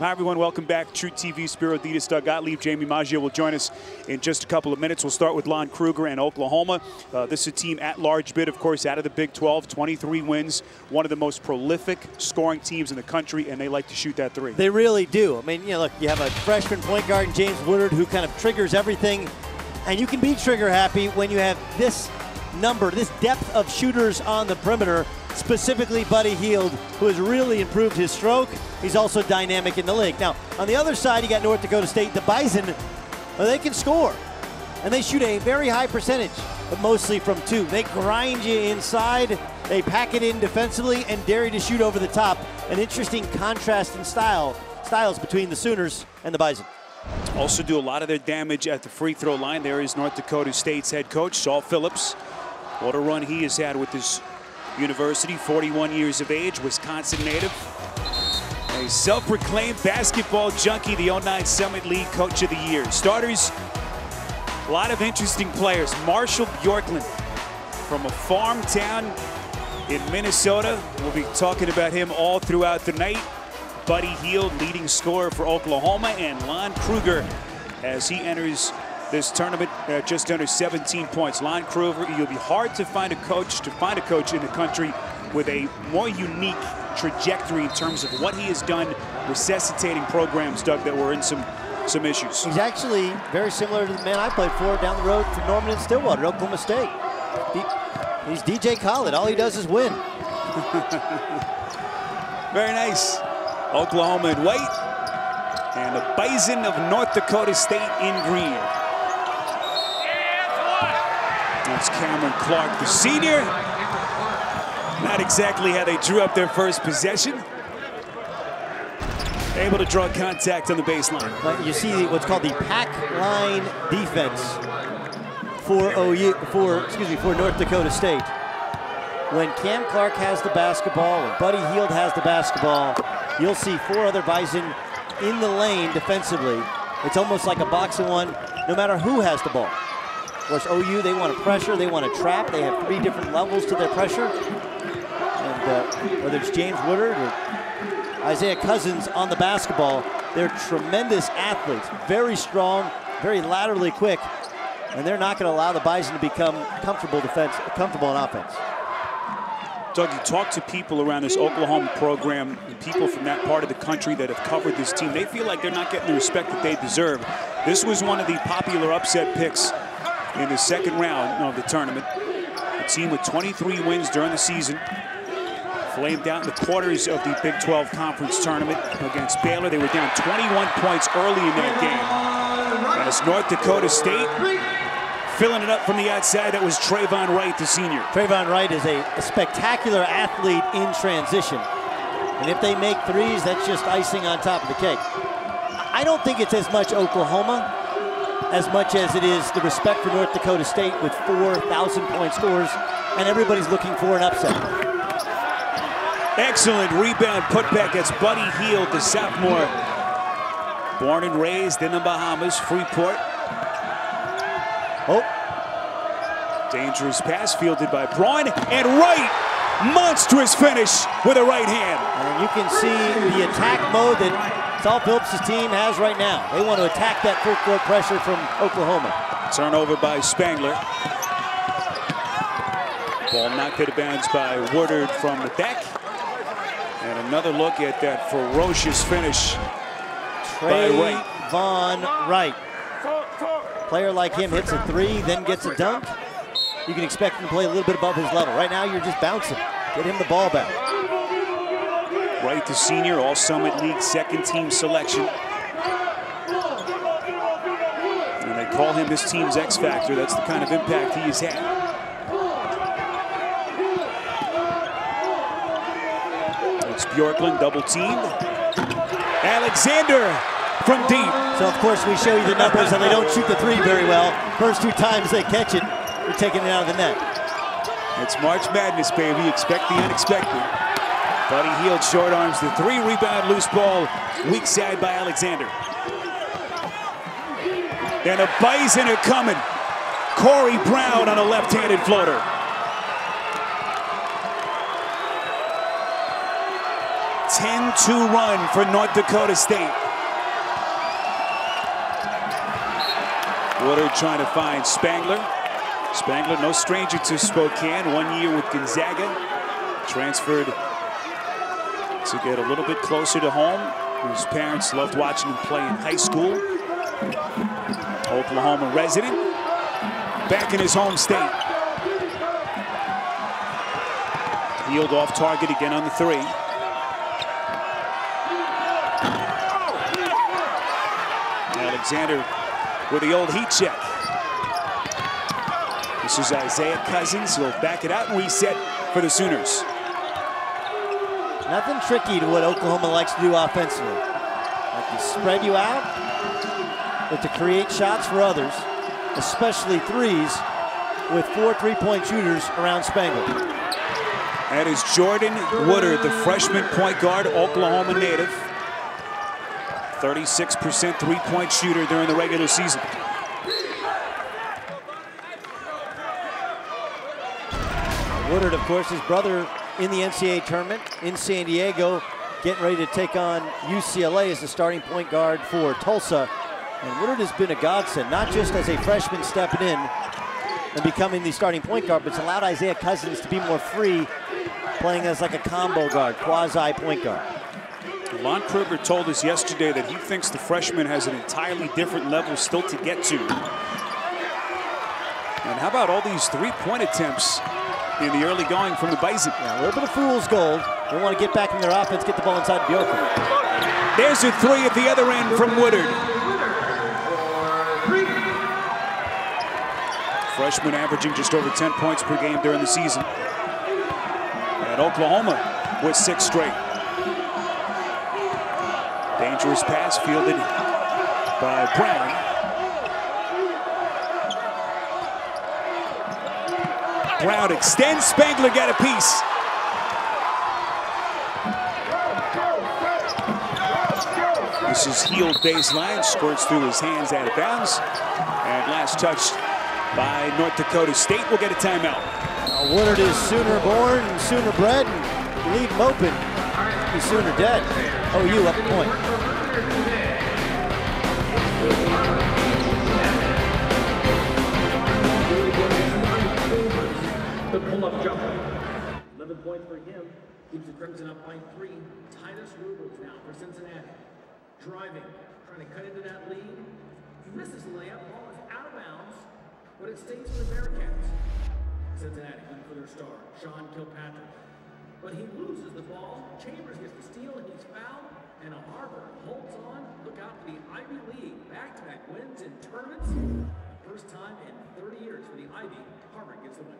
Hi, everyone. Welcome back. True TV, Spiro Ditas, Doug Gottlieb, Jamie Maggio will join us in just a couple of minutes. We'll start with Lon Kruger and Oklahoma. This is a team at large bid, of course, out of the Big 12. 23 wins, one of the most prolific scoring teams in the country, and they like to shoot that three. They really do. I mean, look, you have a freshman point guard in James Woodard who kind of triggers everything, and you can be trigger happy when you have this number, this depth of shooters on the perimeter. Specifically Buddy Hield, who has really improved his stroke. He's also dynamic in the league. Now, on the other side, you got North Dakota State. The Bison, well, they can score. And they shoot a very high percentage, but mostly from two. They grind you inside, they pack it in defensively, and dare you to shoot over the top. An interesting contrast in styles between the Sooners and the Bison. Also do a lot of their damage at the free throw line. There is North Dakota State's head coach, Saul Phillips. What a run he has had with this university, 41 years of age, Wisconsin native. A self-proclaimed basketball junkie, the 09 Summit League Coach of the Year. Starters, a lot of interesting players. Marshall Bjorklund from a farm town in Minnesota. We'll be talking about him all throughout the night. Buddy Hield, leading scorer for Oklahoma, and Lon Kruger as he enters this tournament at just under 17 points. Lon Kruger, you'll be hard to find a coach in the country with a more unique trajectory in terms of what he has done resuscitating programs, Doug, that were in some issues. He's actually very similar to the man I played for down the road from Norman and Stillwater, Oklahoma State. He's DJ Khaled. All he does is win. Very nice. Oklahoma in white and the Bison of North Dakota State in green. That's Cameron Clark, the senior. Not exactly how they drew up their first possession. Able to draw contact on the baseline. You see what's called the pack line defense for North Dakota State. When Cam Clark has the basketball, when Buddy Hield has the basketball, you'll see four other Bison in the lane defensively. It's almost like a box of one, no matter who has the ball. Of course, OU, they want to pressure, they want to trap. They have three different levels to their pressure. And whether it's James Woodard or Isaiah Cousins on the basketball, they're tremendous athletes, very strong, very laterally quick, and they're not going to allow the Bison to become comfortable in offense. Doug, you talk to people around this Oklahoma program and people from that part of the country that have covered this team. They feel like they're not getting the respect that they deserve. This was one of the popular upset picks in the second round of the tournament. A team with 23 wins during the season. Flamed out in the quarters of the Big 12 Conference Tournament against Baylor. They were down 21 points early in that game. As North Dakota State filling it up from the outside, that was TrayVonn Wright, the senior. TrayVonn Wright is a spectacular athlete in transition. And if they make threes, that's just icing on top of the cake. I don't think it's as much Oklahoma as much as it is the respect for North Dakota State with 4,000-point scores, and everybody's looking for an upset. Excellent rebound putback. That's Buddy Hield, the sophomore. Born and raised in the Bahamas, Freeport. Oh. Dangerous pass fielded by Braun, and Wright, monstrous finish with a right hand. And you can see the attack mode that Saul Phillips' team has right now. They want to attack that full court pressure from Oklahoma. Turnover by Spangler. Ball knocked out of bounds by Woodard from the deck. And another look at that ferocious finish by Wright. TrayVonn Wright. Player like him hits a three, then gets a dunk. You can expect him to play a little bit above his level. Right now, you're just bouncing. Get him the ball back. Wright, the senior, All Summit League second-team selection. And they call him this team's X Factor. That's the kind of impact he has had. It's Bjorklund, double teamed. Alexander from deep. So, of course, we show you the numbers, and they don't shoot the three very well. First two times they catch it, they're taking it out of the net. It's March Madness, baby. Expect the unexpected. Buddy Hield short arms the three, rebound, loose ball, weak side by Alexander. And the Bison are coming. Corey Brown on a left-handed floater. 10 1-2 run for North Dakota State. Woodard trying to find Spangler. Spangler, no stranger to Spokane, 1 year with Gonzaga. Transferred to get a little bit closer to home. His parents loved watching him play in high school. Oklahoma resident, back in his home state. Healed off target again on the 3. Alexander with the old heat check. This is Isaiah Cousins. He'll back it out and reset for the Sooners. Nothing tricky to what Oklahoma likes to do offensively. Like to spread you out, but to create shots for others, especially threes, with 4 3-point shooters around Spangler. That is Jordan Woodard, the freshman point guard, Oklahoma native. 36% three-point shooter during the regular season. Woodard, of course, his brother in the NCAA tournament in San Diego, getting ready to take on UCLA as the starting point guard for Tulsa. And Woodard has been a godsend, not just as a freshman stepping in and becoming the starting point guard, but it's allowed Isaiah Cousins to be more free, playing as like a combo guard, quasi point guard. Lon Kruger told us yesterday that he thinks the freshman has an entirely different level still to get to. And how about all these three-point attempts in the early going from the Bison? Yeah, a little bit of fool's gold. They want to get back in their offense, get the ball inside the open. There's a 3 at the other end from Woodard. Freshman averaging just over 10 points per game during the season. And Oklahoma with 6 straight. Dangerous pass fielded by Brown. Brown extends, Spangler got a piece. This is heeled baseline, squirts through his hands out of bounds. And last touched by North Dakota State. We'll get a timeout. Woodard is Sooner born and Sooner bred, and leave him open. He's Sooner dead. OU up the point. The pull-up jumper. 11 points for him. Keeps the Crimson up by 3. Titus Rubles now for Cincinnati. Driving, trying to cut into that lead. He misses the layup. Ball is out of bounds, but it stays for the Bearcats. Cincinnati looking for their star, Sean Kilpatrick. But he loses the ball. Chambers gets the steal, and he's fouled. And Harvard holds on. Look out for the Ivy League. Back-to-back wins in tournaments. The first time in 30 years for the Ivy. Harvard gets the win.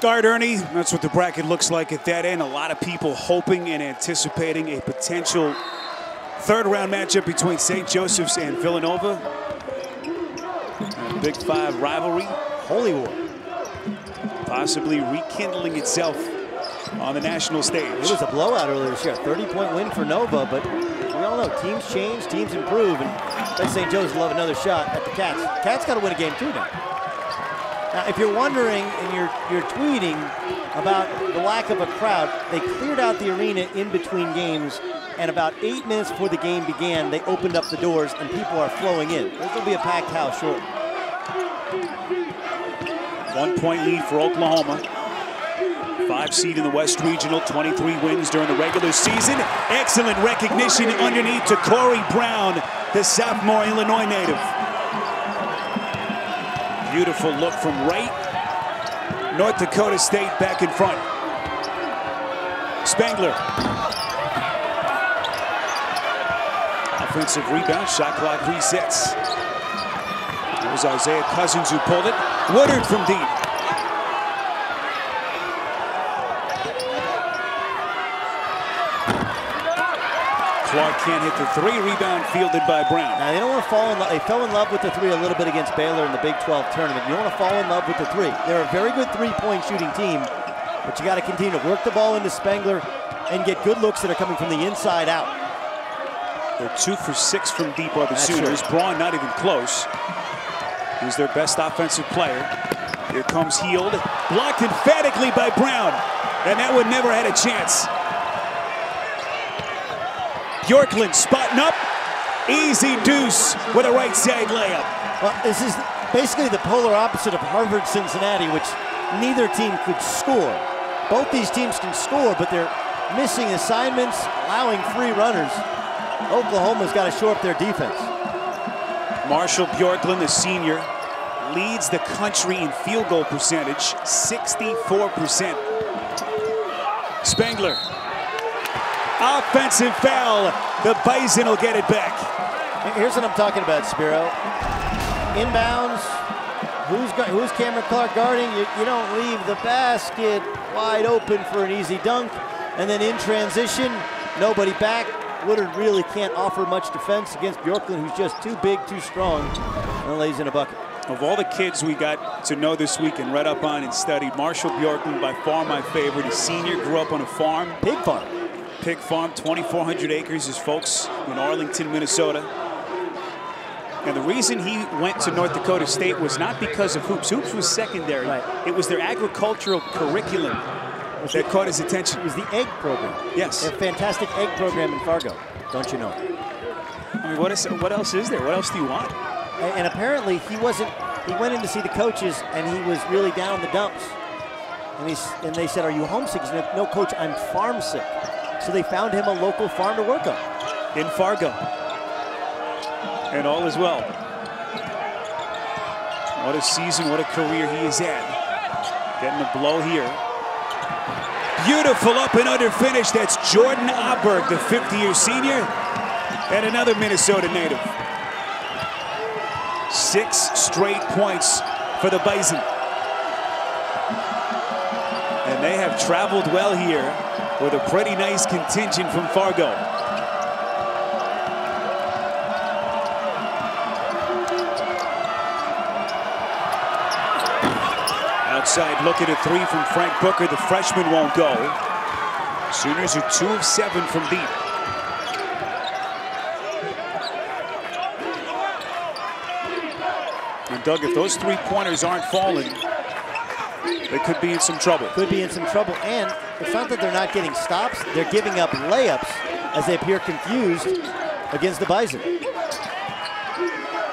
All right, Ernie, that's what the bracket looks like at that end. A lot of people hoping and anticipating a potential third-round matchup between St. Joseph's and Villanova. A Big Five rivalry. Holy war. Possibly rekindling itself on the national stage. It was a blowout earlier this year. 30-point win for Nova, but we all know teams change, teams improve, and St. Joe's will have another shot at the Cats. Cats got to win a game too now. Now, if you're wondering and you're tweeting about the lack of a crowd, they cleared out the arena in between games, and about 8 minutes before the game began, they opened up the doors and people are flowing in. This will be a packed house shortly. 1 point lead for Oklahoma. 5 seed in the West Regional, 23 wins during the regular season. Excellent recognition underneath to Corey Brown, the sophomore Illinois native. Beautiful look from Wright. North Dakota State back in front. Spangler. Offensive rebound, shot clock resets. It was Isaiah Cousins who pulled it. Woodard from deep. Clark can't hit the three. Rebound fielded by Brown. Now, they don't want to fall in love. They fell in love with the three a little bit against Baylor in the Big 12 tournament. You don't want to fall in love with the three. They're a very good three-point shooting team, but you got to continue to work the ball into Spangler and get good looks that are coming from the inside out. They're 2 for 6 from deep are the Sooners. Braun not even close. He's their best offensive player. Here comes Heald. Blocked emphatically by Brown. And that one never had a chance. Bjorklund spotting up. Easy deuce with a right side layup. Well, this is basically the polar opposite of Harvard-Cincinnati, which neither team could score. Both these teams can score, but they're missing assignments, allowing free runners. Oklahoma's got to shore up their defense. Marshall Bjorklund, the senior, leads the country in field goal percentage, 64%. Spangler. Offensive foul. The Bison will get it back. Here's what I'm talking about, Spiro. Inbounds. Who's Cameron Clark guarding? You don't leave the basket wide open for an easy dunk. And then in transition, nobody back. Woodard really can't offer much defense against Bjorklund, who's just too big, too strong, and lays in a bucket. Of all the kids we got to know this week and read up on and studied, Marshall Bjorklund by far my favorite. He's senior, grew up on a farm. Pig farm. Pig farm, 2,400 acres, his folks in Arlington, Minnesota. And the reason he went to North Dakota State was not because of hoops. Hoops was secondary. Right. It was their agricultural curriculum that caught his attention. It was the egg program. Yes. Their fantastic egg program in Fargo. Don't you know? I mean, what else is there? What else do you want? And apparently he went in to see the coaches and he was really down in the dumps. And they said, "Are you homesick?" He said, "No, coach, I'm farm sick." So they found him a local farm to work on. In Fargo. And all is well. What a season, what a career he has had. Getting a blow here. Beautiful up and under finish. That's Jordan Aberg, the 50-year senior, and another Minnesota native. 6 straight points for the Bison. And they have traveled well here with a pretty nice contingent from Fargo. Outside look at a 3 from Frank Booker. The freshman won't go. Sooners are 2 of 7 from deep. And Doug, if those 3-pointers aren't falling, they could be in some trouble. Could be in some trouble. And it's not that they're not getting stops. They're giving up layups as they appear confused against the Bison.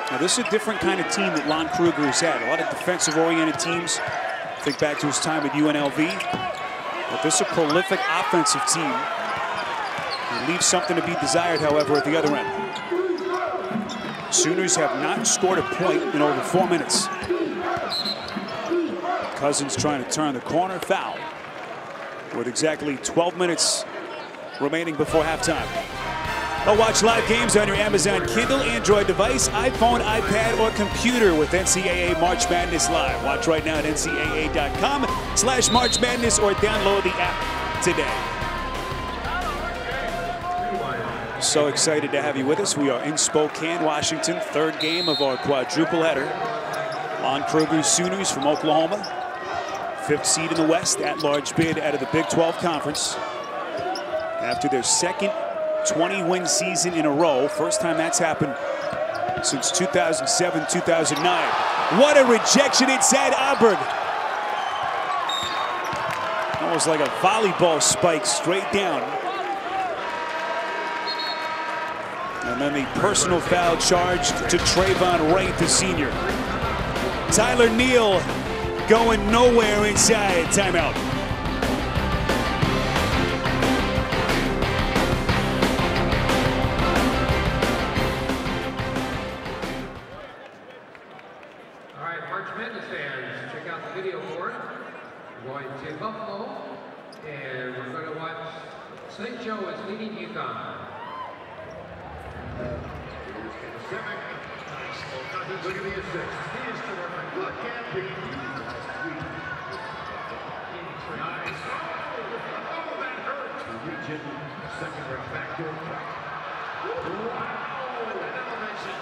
Now, this is a different kind of team that Lon Kruger has had. A lot of defensive-oriented teams. Think back to his time at UNLV. But this is a prolific offensive team. It leaves something to be desired, however, at the other end. Sooners have not scored a point in over 4 minutes. Cousins trying to turn the corner. Foul. With exactly 12 minutes remaining before halftime. Or watch live games on your Amazon Kindle, Android device, iPhone, iPad, or computer with NCAA March Madness Live. Watch right now at ncaa.com/March Madness or download the app today. So excited to have you with us. We are in Spokane, Washington. Third game of our quadruple header. On Kruger's Sooners from Oklahoma. 5th seed in the West, at-large bid out of the Big 12 Conference. After their second 20-win season in a row. First time that's happened since 2007-2009. What a rejection inside Auburn. Almost like a volleyball spike straight down. And then the personal foul charge to TrayVonn Wright, the senior. Tyler Neal going nowhere inside. Timeout. St. Joe is leading UConn. Look at the assist. He is terrific. Look at the nice. Oh, that hurt. Region, second round backdoor. Wow, that elevation.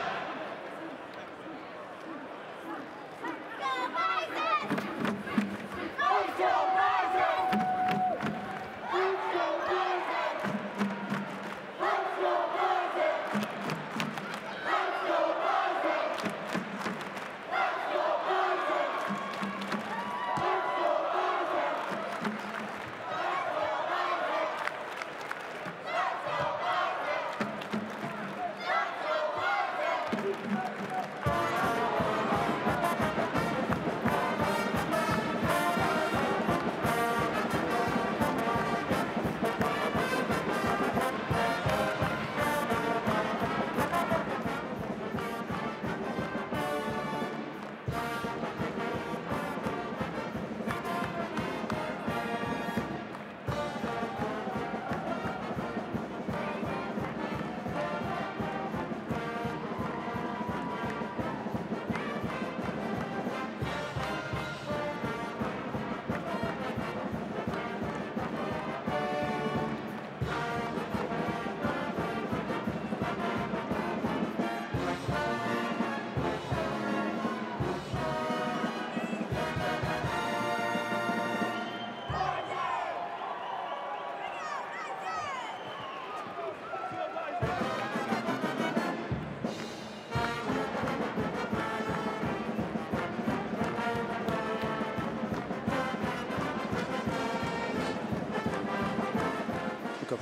Go.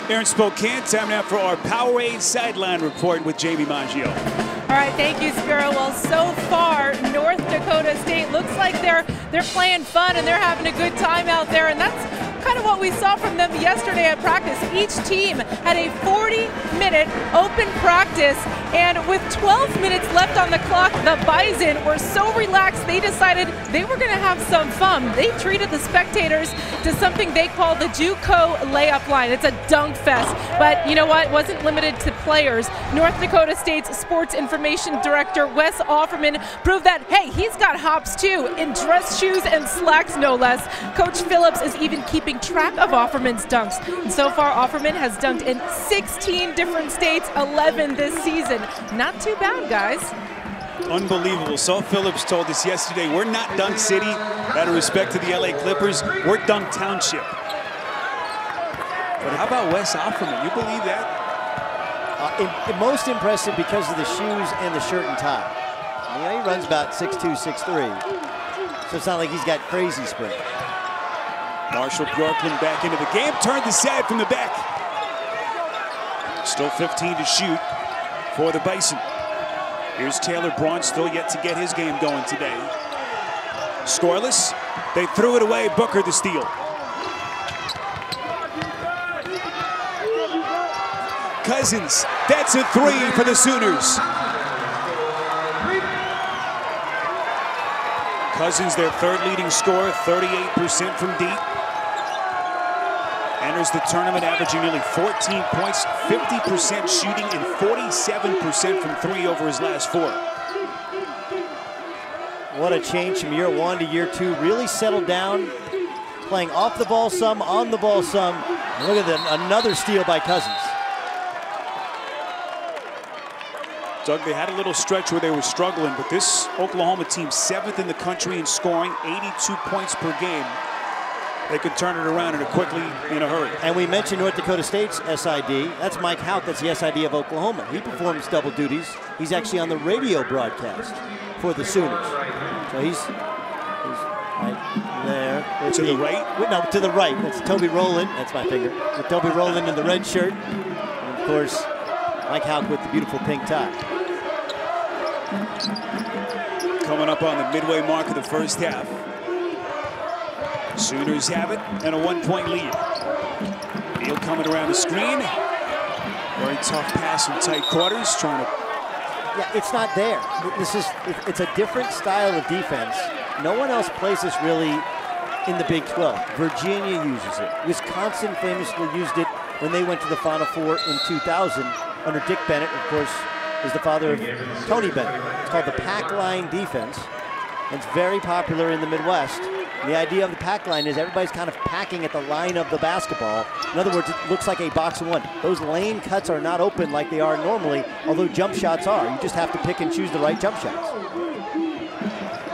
Here in Spokane, time now for our Powerade Sideline Report with Jamie Maggio. All right, thank you, Spiro. Well, so far, North Dakota State looks like they're playing fun and they're having a good time out there, and that's kind of what we saw from them yesterday at practice. Each team had a 40-minute open practice, and with 12 minutes left on the clock, the Bison were so relaxed they decided they were going to have some fun. They treated the spectators to something they call the JUCO layup line. It's a dunk fest, but you know what? It wasn't limited to players. North Dakota State's sports information director, Wes Offerman, proved that, hey, he's got hops too, in dress shoes and slacks, no less. Coach Phillips is even keeping track of Offerman's dunks. And so far, Offerman has dunked in 16 different states, 11 this season. Not too bad, guys. Unbelievable. Saul Phillips told us yesterday, we're not Dunk City. Out of respect to the LA Clippers, we're Dunk Township. But how about Wes Offerman? You believe that? Most impressive because of the shoes and the shirt and tie. You know, he runs about 6'2", 6'3". So it's not like he's got crazy sprint. Marshall Bjorklund back into the game, turned aside from the back. Still 15 to shoot for the Bison. Here's Taylor Braun, still yet to get his game going today. Scoreless, they threw it away, Booker the steal. Cousins, that's a three for the Sooners. Cousins, their third leading scorer, 38% from deep. Enters the tournament averaging nearly 14 points, 50% shooting, and 47% from three over his last four. What a change from year one to year two. Really settled down, playing off the ball some, on the ball some. And look at another steal by Cousins. Doug, they had a little stretch where they were struggling, but this Oklahoma team, 7th in the country in scoring, 82 points per game. They could turn it around in a hurry. And we mentioned North Dakota State's SID. That's Mike Houck, that's the SID of Oklahoma. He performs double duties. He's actually on the radio broadcast for the Sooners. So he's right there. To the right? No, to the right. That's Toby Rowland. That's my finger. With Toby Rowland in the red shirt. And of course, Mike Houck with the beautiful pink tie. Coming up on the midway mark of the first half. Sooners have it and a 1-point lead. Neal coming around the screen. Very tough pass in tight quarters, trying to... Yeah, it's not there. It's a different style of defense. No one else plays this really in the Big 12. Virginia uses it. Wisconsin famously used it when they went to the Final Four in 2000 under Dick Bennett, of course, is the father of Tony Bennett. It's called the pack line defense. It's very popular in the Midwest. The idea of the pack line is everybody's kind of packing at the line of the basketball. In other words, it looks like a box of one. Those lane cuts are not open like they are normally, although jump shots are. You just have to pick and choose the right jump shots.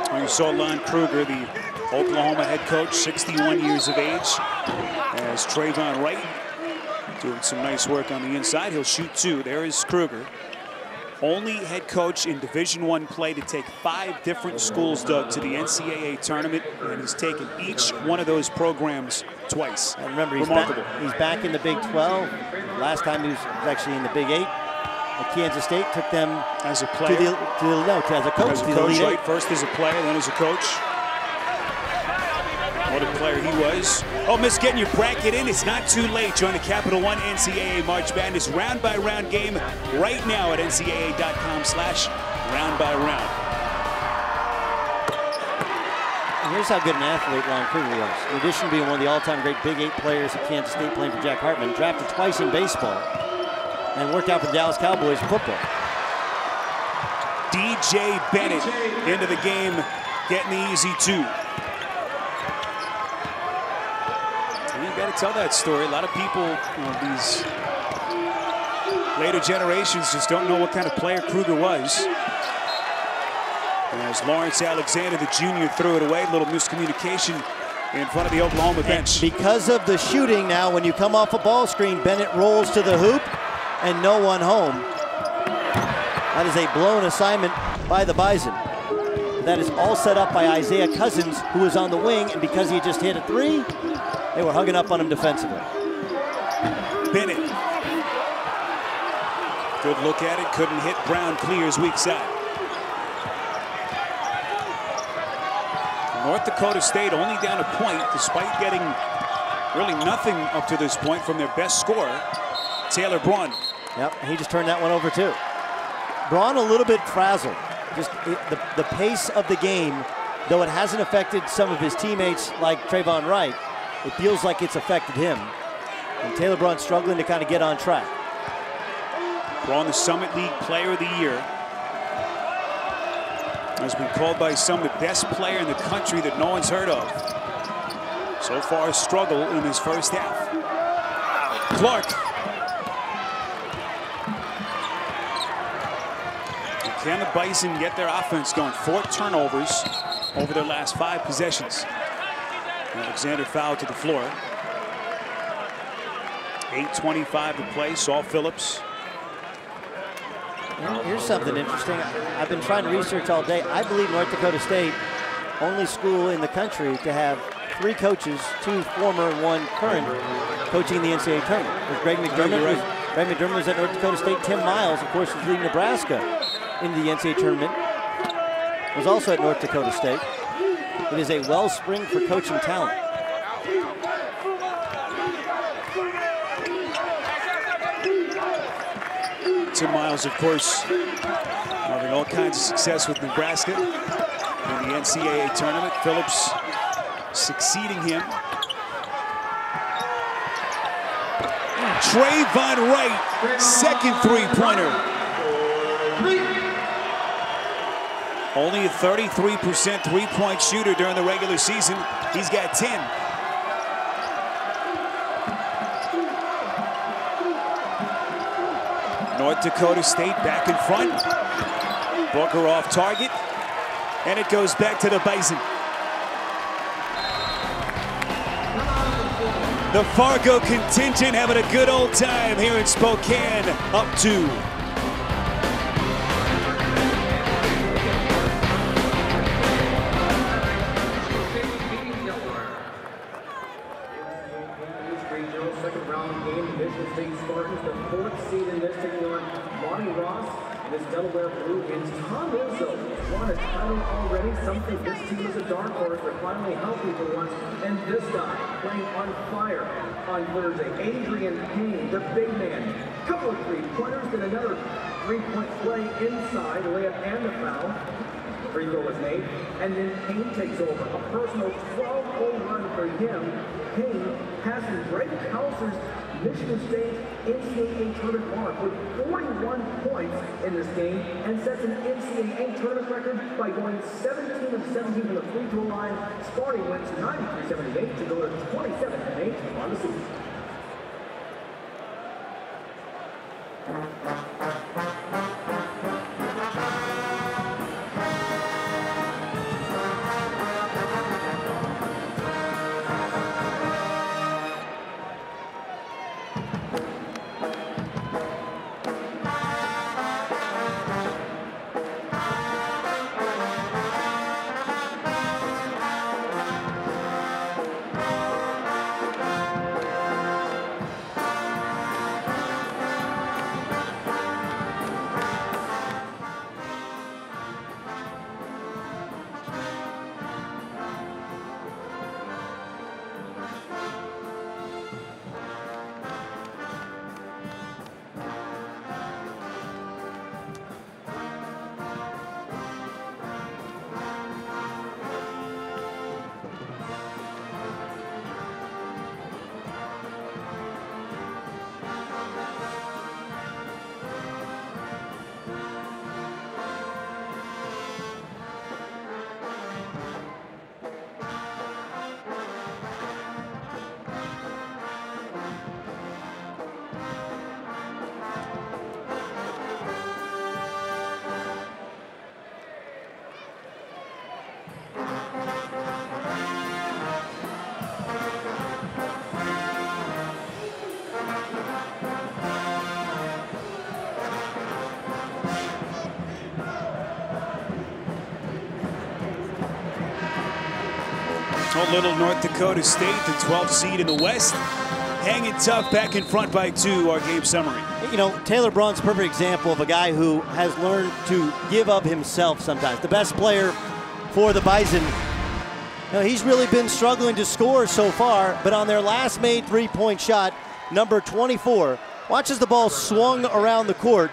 Well, you saw Lon Kruger, the Oklahoma head coach, 61 years of age, as TrayVonn Wright doing some nice work on the inside. He'll shoot two. There is Kruger. Only head coach in Division I play to take 5 different schools, Doug, to the NCAA tournament, and he's taken each one of those programs twice. And remember, he's back in the Big 12. Last time he was actually in the Big 8. At Kansas State, took them as a player, as a coach. As a coach, right? First as a player, then as a coach. What a player he was. Oh, miss getting your bracket in. It's not too late. Join the Capital One NCAA March Madness round-by-round game right now at ncaa.com/round-by-round. And here's how good an athlete Lon Kruger was. In addition to being one of the all-time great Big 8 players at Kansas State playing for Jack Hartman, drafted twice in baseball, and worked out for the Dallas Cowboys in football. DJ Bennett into the game, getting the easy 2. You got to tell that story. A lot of people, these later generations just don't know what kind of player Kruger was. As Lawrence Alexander, the junior, threw it away. A little miscommunication in front of the Oklahoma bench. And because of the shooting now, when you come off a ball screen, Bennett rolls to the hoop and no one home. That is a blown assignment by the Bison. That is all set up by Isaiah Cousins, who was on the wing, and because he just hit a 3, they were hugging up on him defensively. Bennett. Good look at it. Couldn't hit. Brown clears weak side. North Dakota State only down a point despite getting really nothing up to this point from their best scorer, Taylor Braun. Yep, he just turned that one over too. Braun a little bit frazzled. Just the pace of the game, though it hasn't affected some of his teammates like TrayVonn Wright, it feels like it's affected him. And Taylor Braun struggling to kind of get on track. Braun, the Summit League Player of the Year, has been called by some the best player in the country that no one's heard of. So far, a struggle in his first half. Clark. And can the Bison get their offense going? 4 turnovers over their last 5 possessions. Alexander fouled to the floor. 8:25 to play. Saul Phillips. Here's something interesting. I've been trying to research all day. I believe North Dakota State, only school in the country to have 3 coaches, 2 former and 1 current, coaching the NCAA tournament. There's Greg McDermott. Greg McDermott was at North Dakota State. Tim Miles, of course, was leading Nebraska into the NCAA tournament. Was also at North Dakota State. It is a wellspring for coaching talent. Tim Miles, of course, having all kinds of success with Nebraska. in the NCAA tournament. Phillips succeeding him. TrayVonn Wright, second three-pointer. Only a 33% three-point shooter during the regular season. He's got 10. North Dakota State back in front. Booker off target. And it goes back to the Bison. The Fargo contingent having a good old time here in Spokane, up 2. Second round game, Michigan State Spartans, the 4th seed in this, taking on Monty Ross and his Delaware Blue Hens. Tom Izzo won a title already, something this team is a dark horse. They're finally healthy for once. And this guy playing on fire on Thursday, Adrian Payne, the big man. Couple of three-pointers, then another three-point play inside, the layup and the foul. Free throw was made, and then Payne takes over. A personal 12-0 run for him. Payne passing Greg Hauser's Michigan State NCAA tournament mark with 41 points in this game and sets an NCAA tournament record by going 17 of 17 from the free throw line. Sparty wins 93-78 to go to 27-8 on the season. Little North Dakota State, the 12th seed in the West, hanging tough, back in front by 2. Our game summary. You know, Taylor Braun's a perfect example of a guy who has learned to give of himself sometimes. The best player for the Bison. You know, he's really been struggling to score so far, but on their last made three-point shot, number 24, watches the ball swung around the court.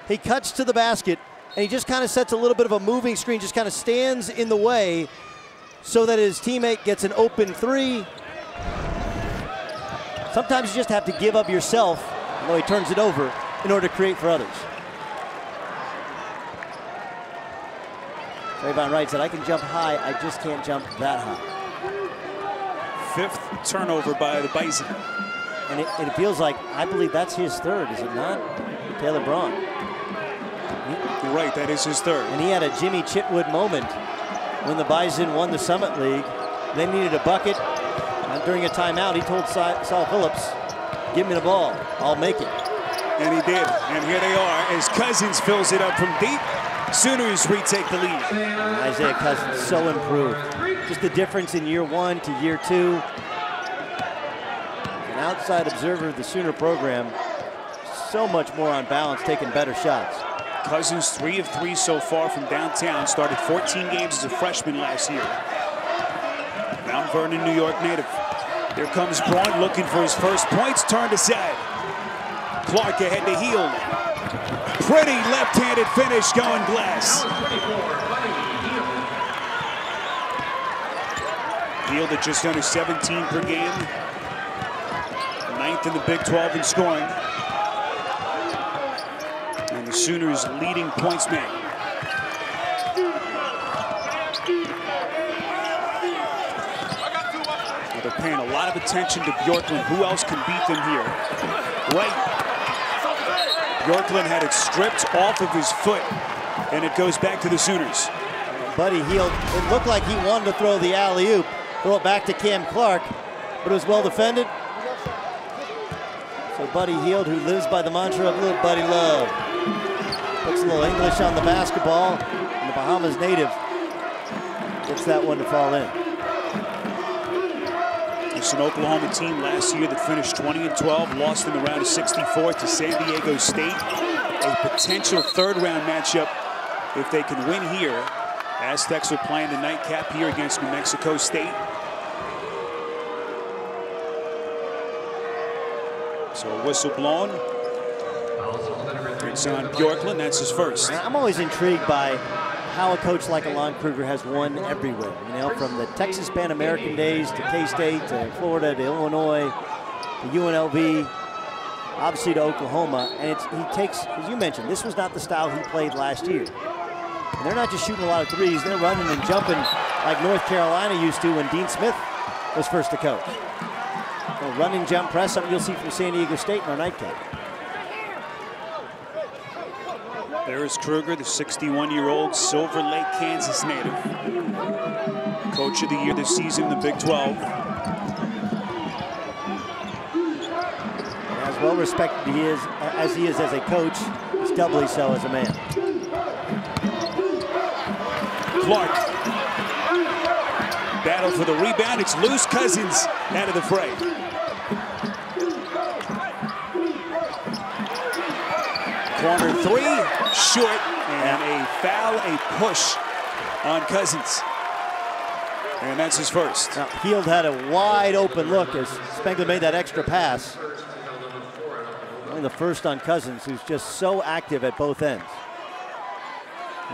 He cuts to the basket, and he just kind of sets a little bit of a moving screen, just kind of stands in the way so that his teammate gets an open 3. Sometimes you just have to give up yourself, although he turns it over, in order to create for others. TrayVonn Wright said, I can jump high, I just can't jump that high. 5th turnover by the Bison. And it feels like, I believe that's his 3rd, is it not? Taylor Braun. You're right, that is his 3rd. And he had a Jimmy Chitwood moment when the Bison won the Summit League. They needed a bucket. During a timeout, he told Saul Phillips, give me the ball, I'll make it. And he did. And here they are as Cousins fills it up from deep. Sooners retake the lead. Isaiah Cousins so improved. Just the difference in year 1 to year 2. An outside observer of the Sooner program, so much more on balance, taking better shots. Cousins 3 of 3 so far from downtown. Started 14 games as a freshman last year. Mount Vernon, New York native. Here comes Braun looking for his first points. Turned aside. Clark ahead to Heald. Pretty left-handed finish going glass. Hield at just under 17 per game. 9th in the Big 12 in scoring. And the Sooners' leading points man. Now they're paying a lot of attention to Bjorklund. Who else can beat them here? Right. Bjorklund had it stripped off of his foot, and it goes back to the Sooners. Buddy Hield, it looked like he wanted to throw the alley-oop, throw it back to Cam Clark, but it was well defended. So Buddy Hield, who lives by the mantra of little buddy love, puts a little English on the basketball, and the Bahamas native gets that one to fall in. It's an Oklahoma team last year that finished 20-12, lost in the round of 64 to San Diego State. A potential third-round matchup if they can win here. Aztecs are playing the nightcap here against New Mexico State. So a whistle blown. It's on Bjorklund, that's his first. I'm always intrigued by how a coach like Alon Kruger has won everywhere. You know, from the Texas Pan American days to K-State to Florida to Illinois to UNLV, obviously to Oklahoma. And he takes, as you mentioned, this was not the style he played last year. And they're not just shooting a lot of threes, they're running and jumping like North Carolina used to when Dean Smith was first to coach. A running jump press, something you'll see from San Diego State in our nightcap. There is Kruger, the 61-year-old Silver Lake, Kansas native. Coach of the year this season in the Big 12. And as well respected as he is as a coach, he's doubly so as a man. Clark. Battle for the rebound. It's loose. Cousins out of the fray. Corner three, short, and a foul, a push on Cousins. And that's his first. Now, Hield had a wide open look as Spengler made that extra pass. Only the first on Cousins, who's just so active at both ends.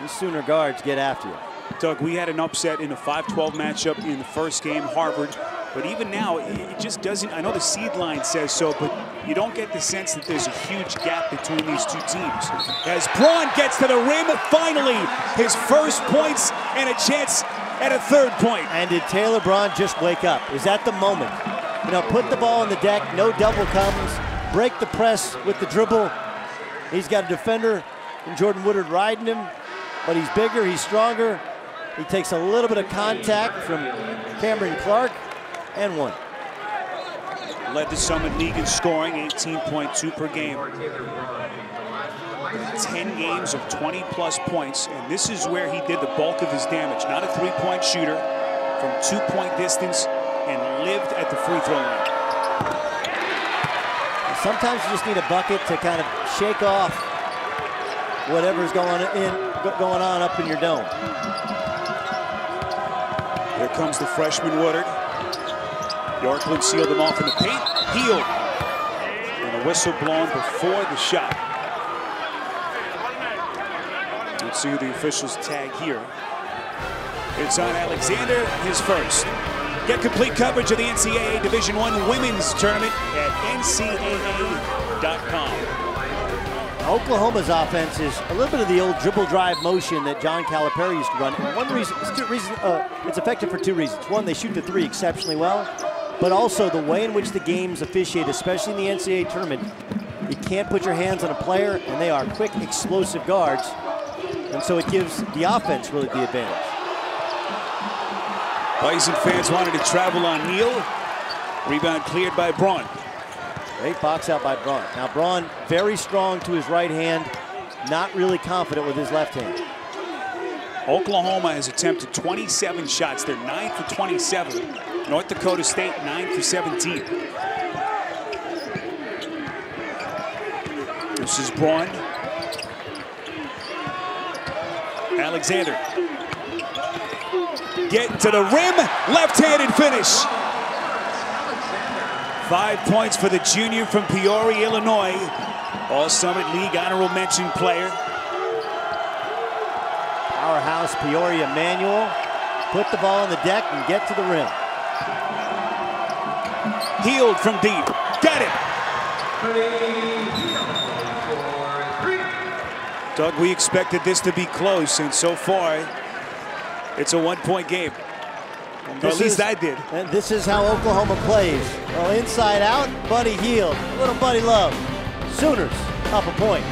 These Sooner guards get after you. Doug, we had an upset in a 5-12 matchup in the first game, Harvard. But even now, it just doesn't, I know the seed line says so, but you don't get the sense that there's a huge gap between these two teams. As Braun gets to the rim, finally, his first points and a chance at a third point. And did Taylor Braun just wake up? Is that the moment? You know, put the ball on the deck, no double comes, break the press with the dribble. He's got a defender in Jordan Woodard riding him, but he's bigger, he's stronger. He takes a little bit of contact from Cameron Clark, and one. Led the Summit League in scoring, 18.2 per game. 10 games of 20-plus points, and this is where he did the bulk of his damage. Not a three-point shooter, from 2-point distance, and lived at the free throw line. Sometimes you just need a bucket to kind of shake off whatever's going on up in your dome. Here comes the freshman Woodard. Bjorklund sealed him off in the paint. Hield. And a whistle blown before the shot. Let's see who the officials tag here. It's on Alexander, his first. Get complete coverage of the NCAA Division I Women's Tournament at ncaa.com. Oklahoma's offense is a little bit of the old dribble drive motion that John Calipari used to run. And one reason, it's effective for two reasons. One, they shoot the three exceptionally well, but also the way in which the game's officiate, especially in the NCAA tournament, you can't put your hands on a player, and they are quick, explosive guards, and so it gives the offense really the advantage. Bison fans wanted to travel on Neal. Rebound cleared by Braun. Great box out by Braun. Now Braun very strong to his right hand, not really confident with his left hand. Oklahoma has attempted 27 shots. They're 9 for 27. North Dakota State 9 for 17. This is Braun. Alexander. Get to the rim, left-handed finish. 5 points for the junior from Peoria, Illinois. All-Summit League honorable mention player. Powerhouse Peoria Manual. Put the ball on the deck and get to the rim. Healed from deep. Got it. Doug, we expected this to be close, and so far, it's a one-point game. Or at least I did. And this is how Oklahoma plays. Well, inside out, Buddy Hield. Little Buddy Love. Sooners up a point.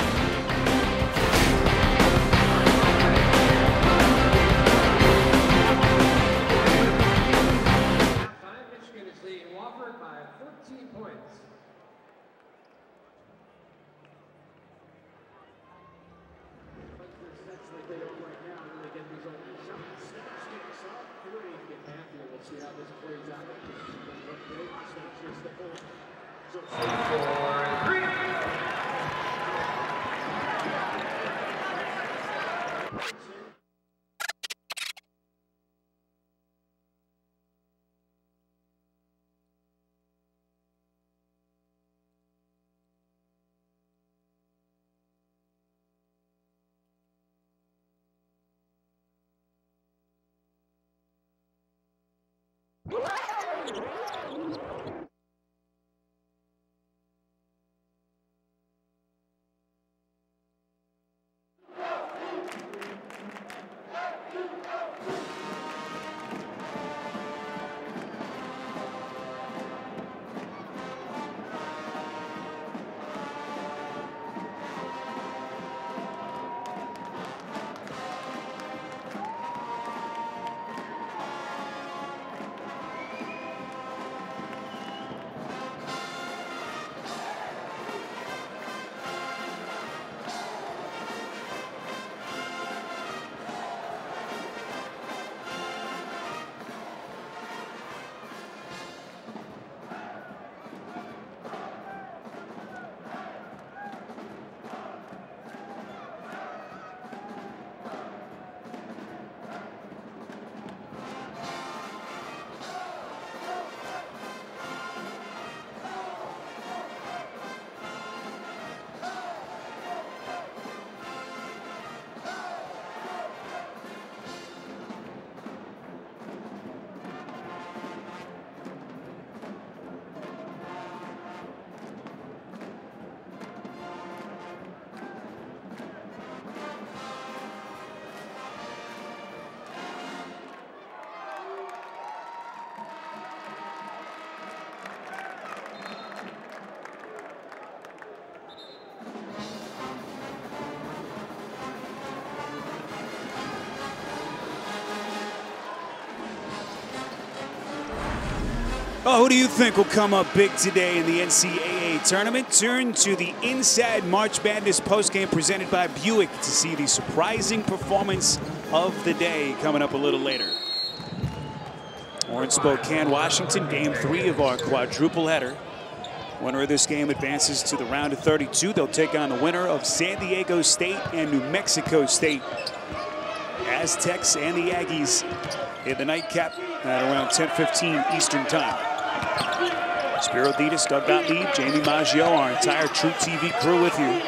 Michigan is leading Wofford by 14 points. Oh, who do you think will come up big today in the NCAA tournament? Turn to the Inside March Madness postgame presented by Buick to see the surprising performance of the day coming up a little later. We're in Spokane, Washington, game 3 of our quadruple header. Winner of this game advances to the round of 32. They'll take on the winner of San Diego State and New Mexico State. Aztecs and the Aggies in the nightcap at around 10:15 Eastern Time. Spiro Ditas, Doug Gottlieb, Jamie Maggio, our entire True TV crew with you.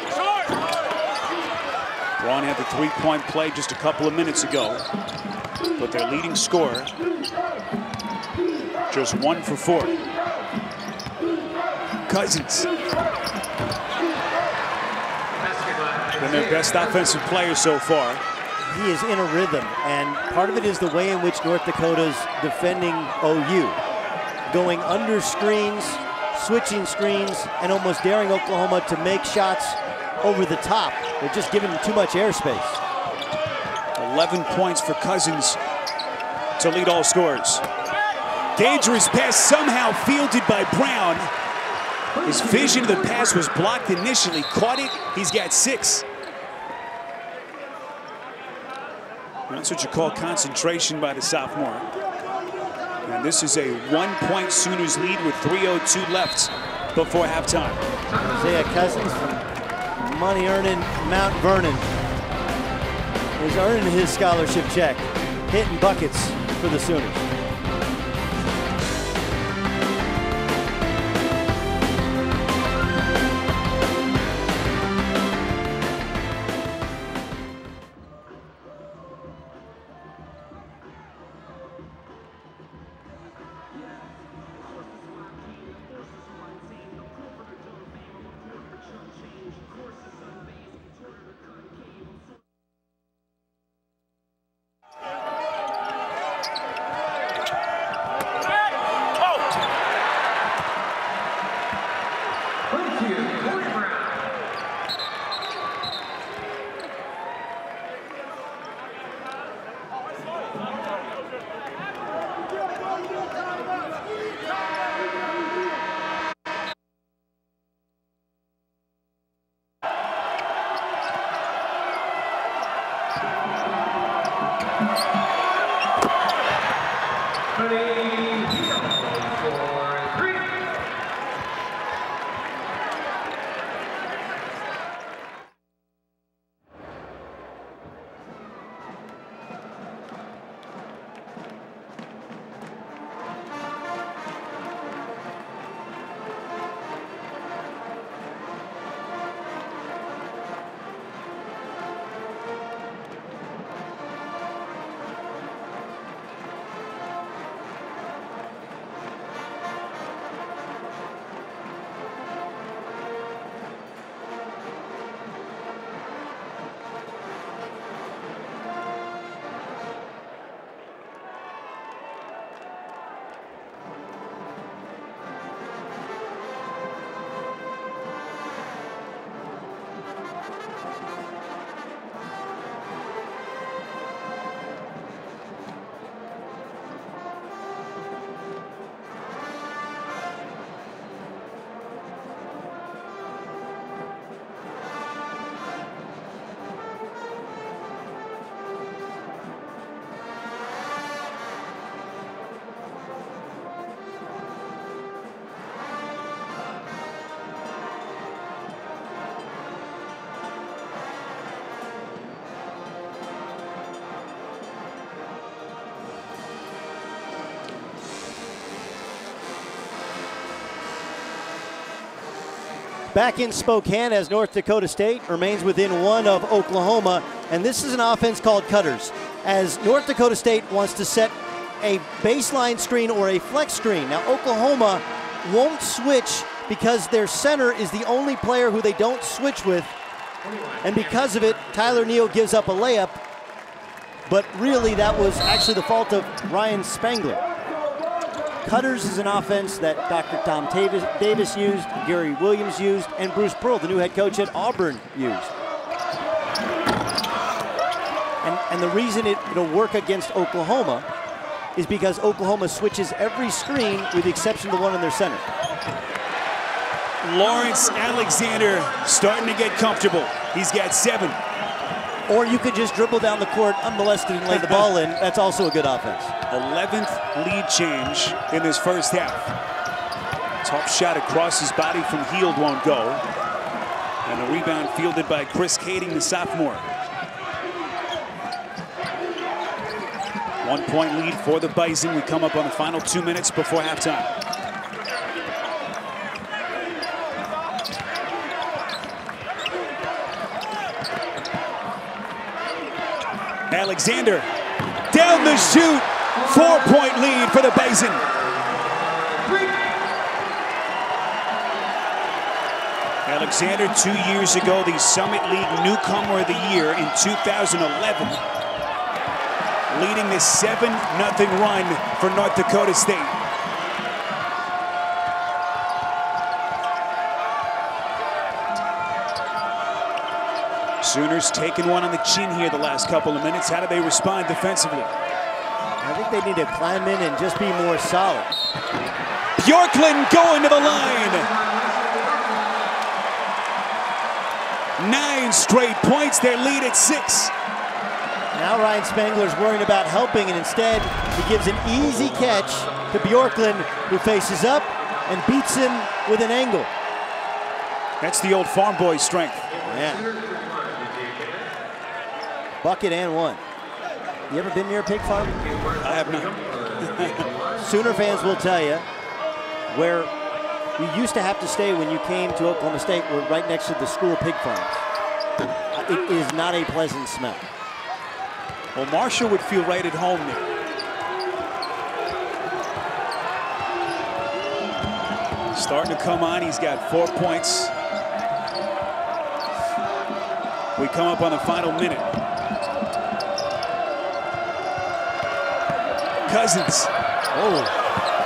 Braun had the three-point play just a couple of minutes ago, but their leading scorer just 1 for 4. Cousins. Been their best offensive player so far. He is in a rhythm, and part of it is the way in which North Dakota's defending OU. Going under screens, switching screens, and almost daring Oklahoma to make shots over the top. They're just giving them too much airspace. 11 points for Cousins to lead all scorers. Dangerous pass somehow fielded by Brown. His vision of the pass was blocked initially, caught it, he's got 6. That's what you call concentration by the sophomore. And this is a 1-point Sooners lead with 3:02 left before halftime. Isaiah Cousins from money-earning Mount Vernon is earning his scholarship check, hitting buckets for the Sooners. Back in Spokane as North Dakota State remains within one of Oklahoma, and this is an offense called cutters, as North Dakota State wants to set a baseline screen or a flex screen. Now Oklahoma won't switch because their center is the only player who they don't switch with, and because of it, Tyler Neal gives up a layup, but really that was actually the fault of Ryan Spangler. Cutters is an offense that Dr. Tom Davis used, Gary Williams used, and Bruce Pearl, the new head coach at Auburn, used. And the reason it'll work against Oklahoma is because Oklahoma switches every screen with the exception of the one in their center. Lawrence Alexander starting to get comfortable. He's got 7. Or you could just dribble down the court unmolested and lay the ball in. That's also a good offense. 11th lead change in this first half. Tough shot across his body from Heald won't go. And the rebound fielded by Chris Kading, the sophomore. 1 point lead for the Bison. We come up on the final 2 minutes before halftime. Alexander down the chute. 4-point lead for the Bison. Alexander, 2 years ago, the Summit League Newcomer of the Year in 2011, leading the 7-0 run for North Dakota State. Sooners taking one on the chin here the last couple of minutes. How do they respond defensively? I think they need to climb in and just be more solid. Bjorklund going to the line. 9 straight points, their lead at 6. Now Ryan Spangler's worrying about helping, and instead he gives an easy catch to Bjorklund, who faces up and beats him with an angle. That's the old farm boy strength. Yeah. Bucket and one. You ever been near a pig farm? I have not. Sooner fans will tell you where you used to have to stay when you came to Oklahoma State were right next to the school pig farms. It is not a pleasant smell. Well, Marshall would feel right at home there. Starting to come on, he's got 4 points. We come up on the final minute. Cousins,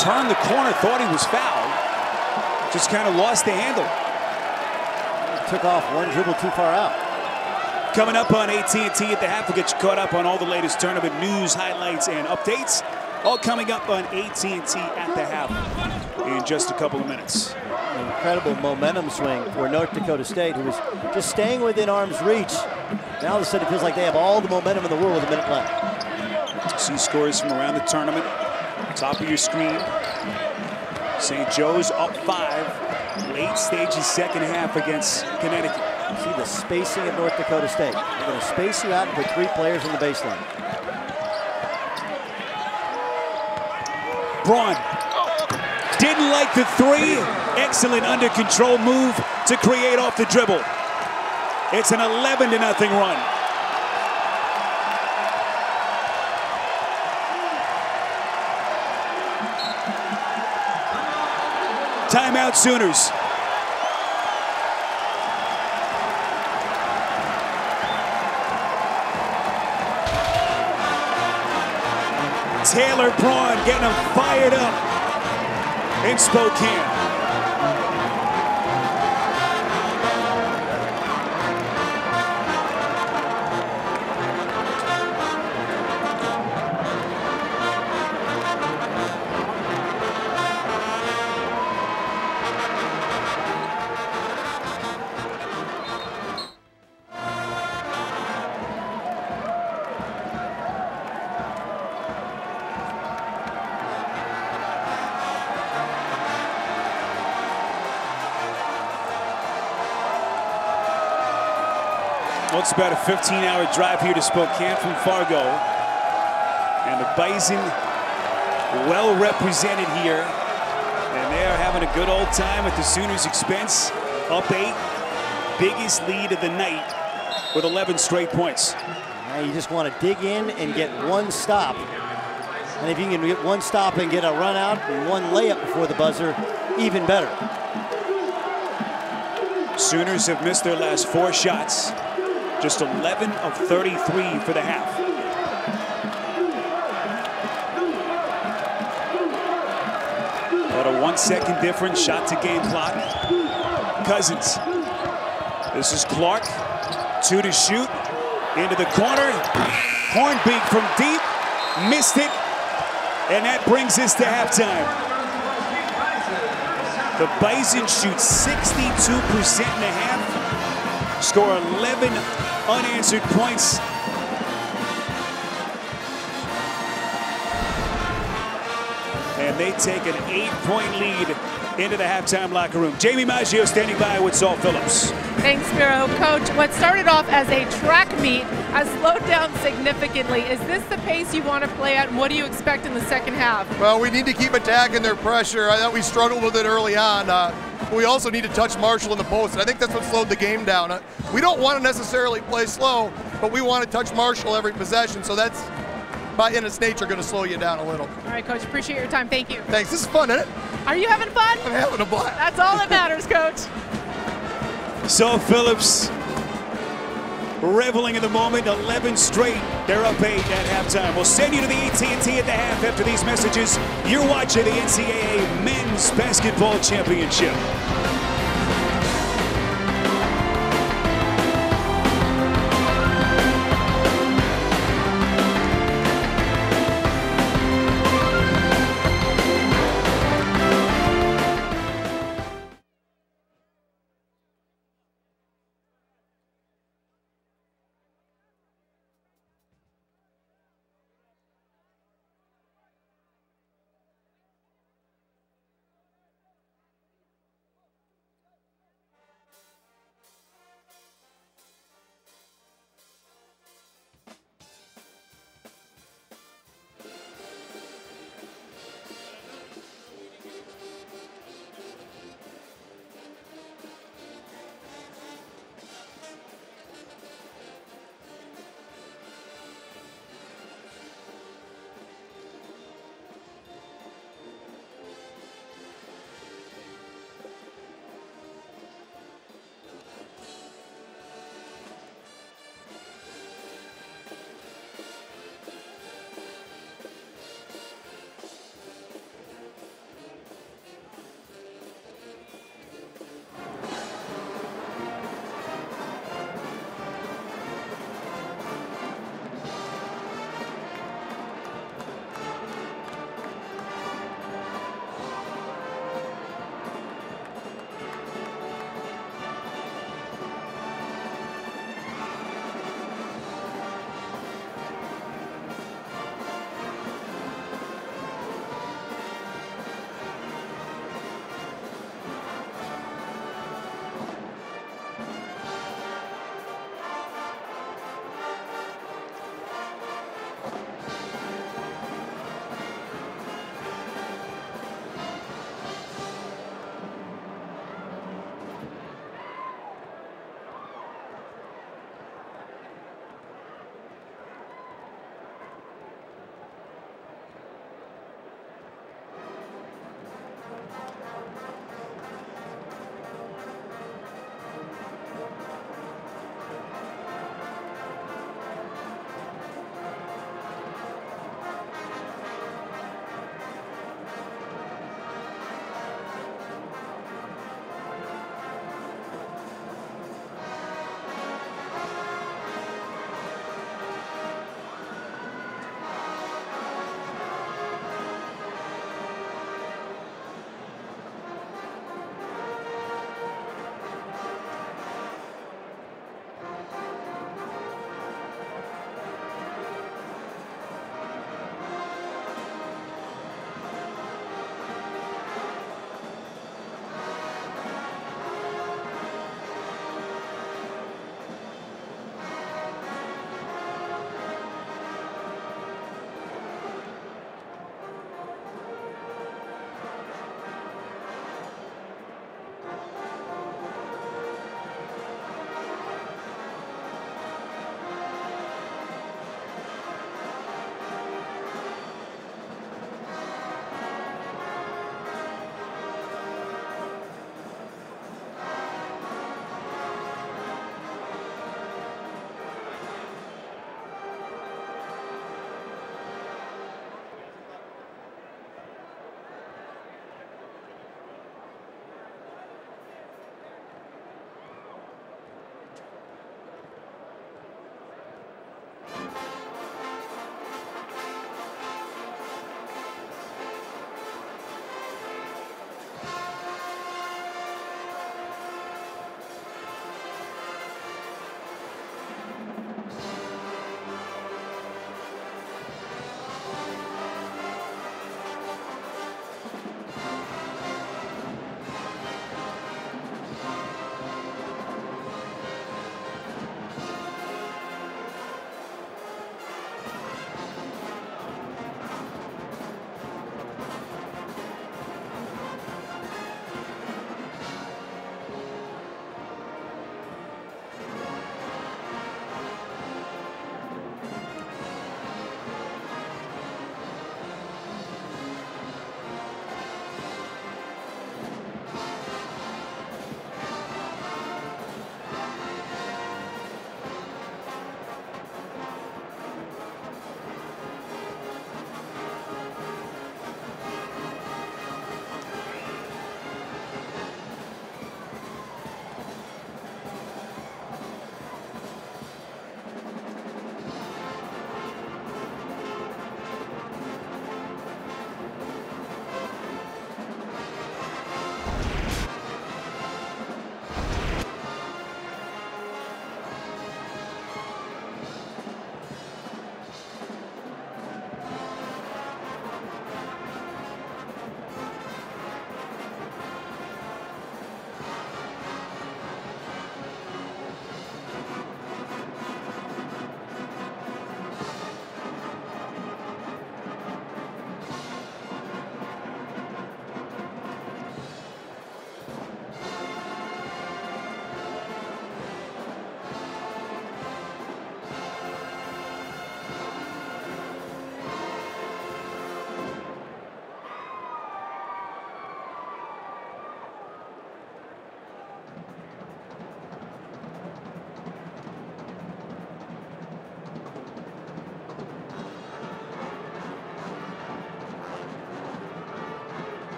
turned the corner, thought he was fouled. Just kind of lost the handle. Took off one dribble too far out. Coming up on AT&T at the half, we'll get you caught up on all the latest tournament news, highlights, and updates. All coming up on AT&T at the half in just a couple of minutes. An incredible momentum swing for North Dakota State, who was just staying within arm's reach. Now all of a sudden it feels like they have all the momentum in the world with a minute left. See scores from around the tournament. Top of your screen. St. Joe's up 5. Late stages second half against Connecticut. See the spacing at North Dakota State. They're going to space you out and put 3 players in the baseline. Braun didn't like the 3. Excellent under control move to create off the dribble. It's an 11-0 run. Timeout Sooners. Taylor Braun getting them fired up in Spokane. Well, it's about a 15-hour drive here to Spokane from Fargo. And the Bison well represented here. And they are having a good old time at the Sooners' expense. Up 8. Biggest lead of the night with 11 straight points. Now you just want to dig in and get one stop. And if you can get one stop and get a run out and one layup before the buzzer, even better. Sooners have missed their last 4 shots. Just 11 of 33 for the half. About a 1 second difference, shot to game clock. Cousins. This is Clark. 2 to shoot. Into the corner. Hornbeak from deep. Missed it. And that brings us to halftime. The Bison shoot 62% in the half. Score 11 unanswered points. And they take an 8-point lead into the halftime locker room. Jamie Maggio standing by with Saul Phillips. Thanks, Spiro. Coach, what started off as a track meet has slowed down significantly. Is this the pace you want to play at, and what do you expect in the second half? Well, we need to keep attacking their pressure. I thought we struggled with it early on. We also need to touch Marshall in the post, and I think that's what slowed the game down. We don't want to necessarily play slow, but we want to touch Marshall every possession, so that's, by in its nature, going to slow you down a little. All right, Coach, appreciate your time. Thank you. Thanks. This is fun, isn't it? Are you having fun? I'm having a blast. That's all that matters, Coach. Saul Phillips reveling in the moment. 11 straight. They're up 8 at halftime. We'll send you to the AT&T at the half after these messages. You're watching the NCAA Men's Basketball Championship.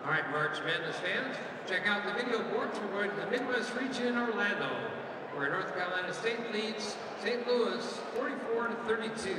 All right, March Madness fans, check out the video boards. We're going to the Midwest region in Orlando, where North Carolina State leads St. Louis 44-32.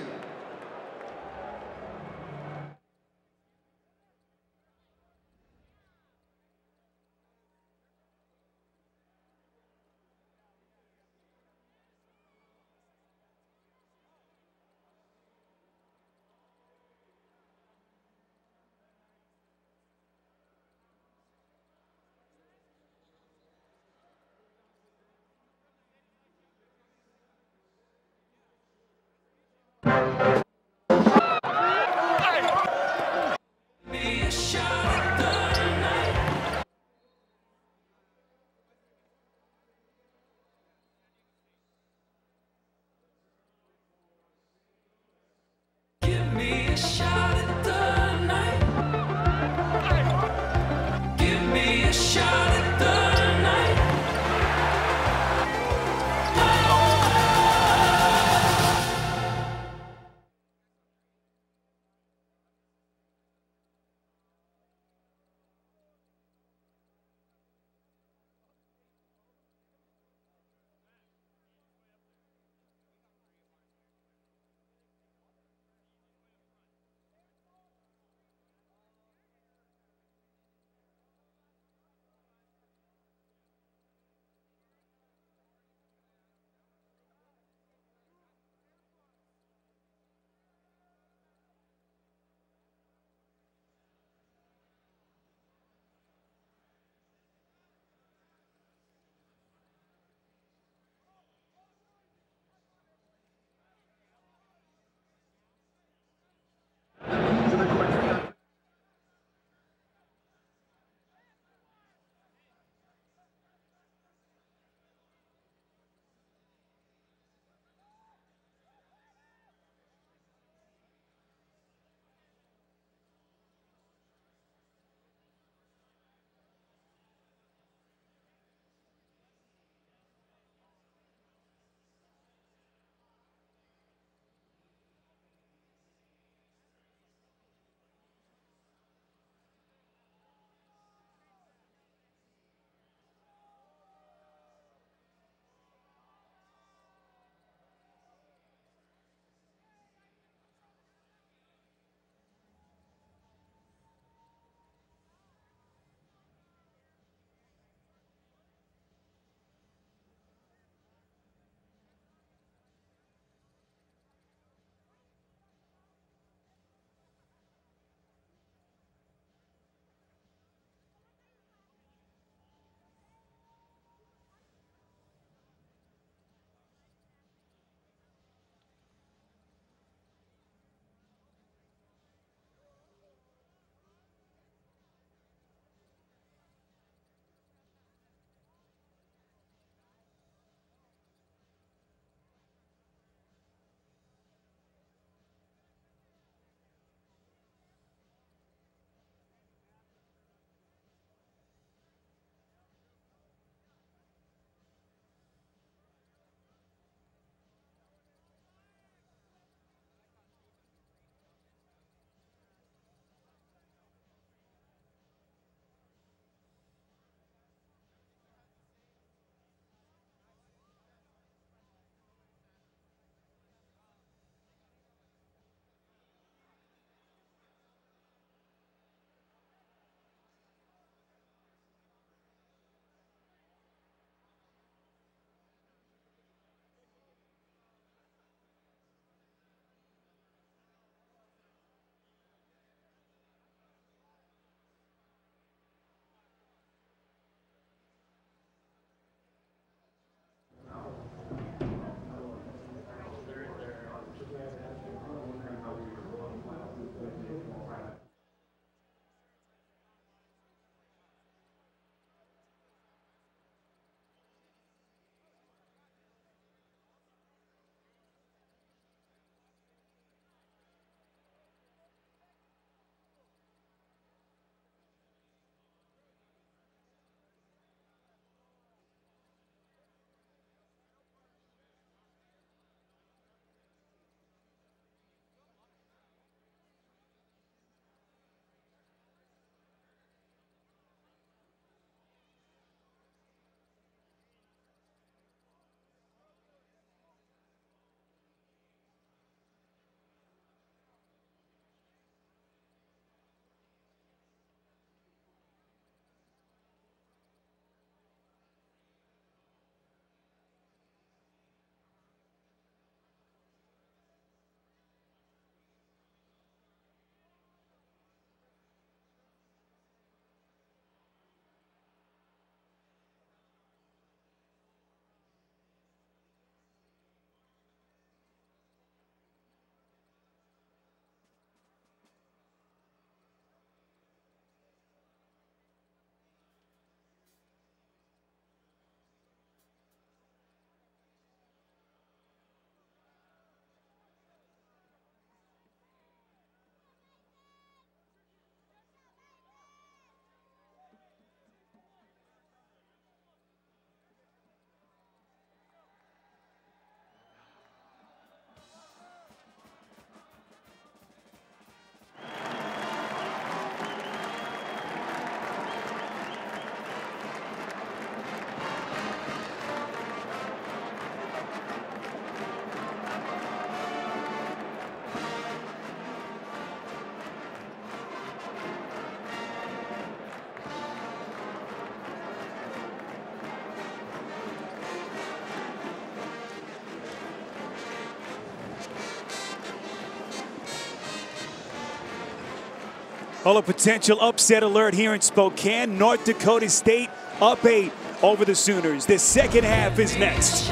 Well, a potential upset alert here in Spokane. North Dakota State up 8 over the Sooners. The second half is next.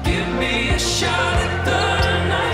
Give me a shot at the night.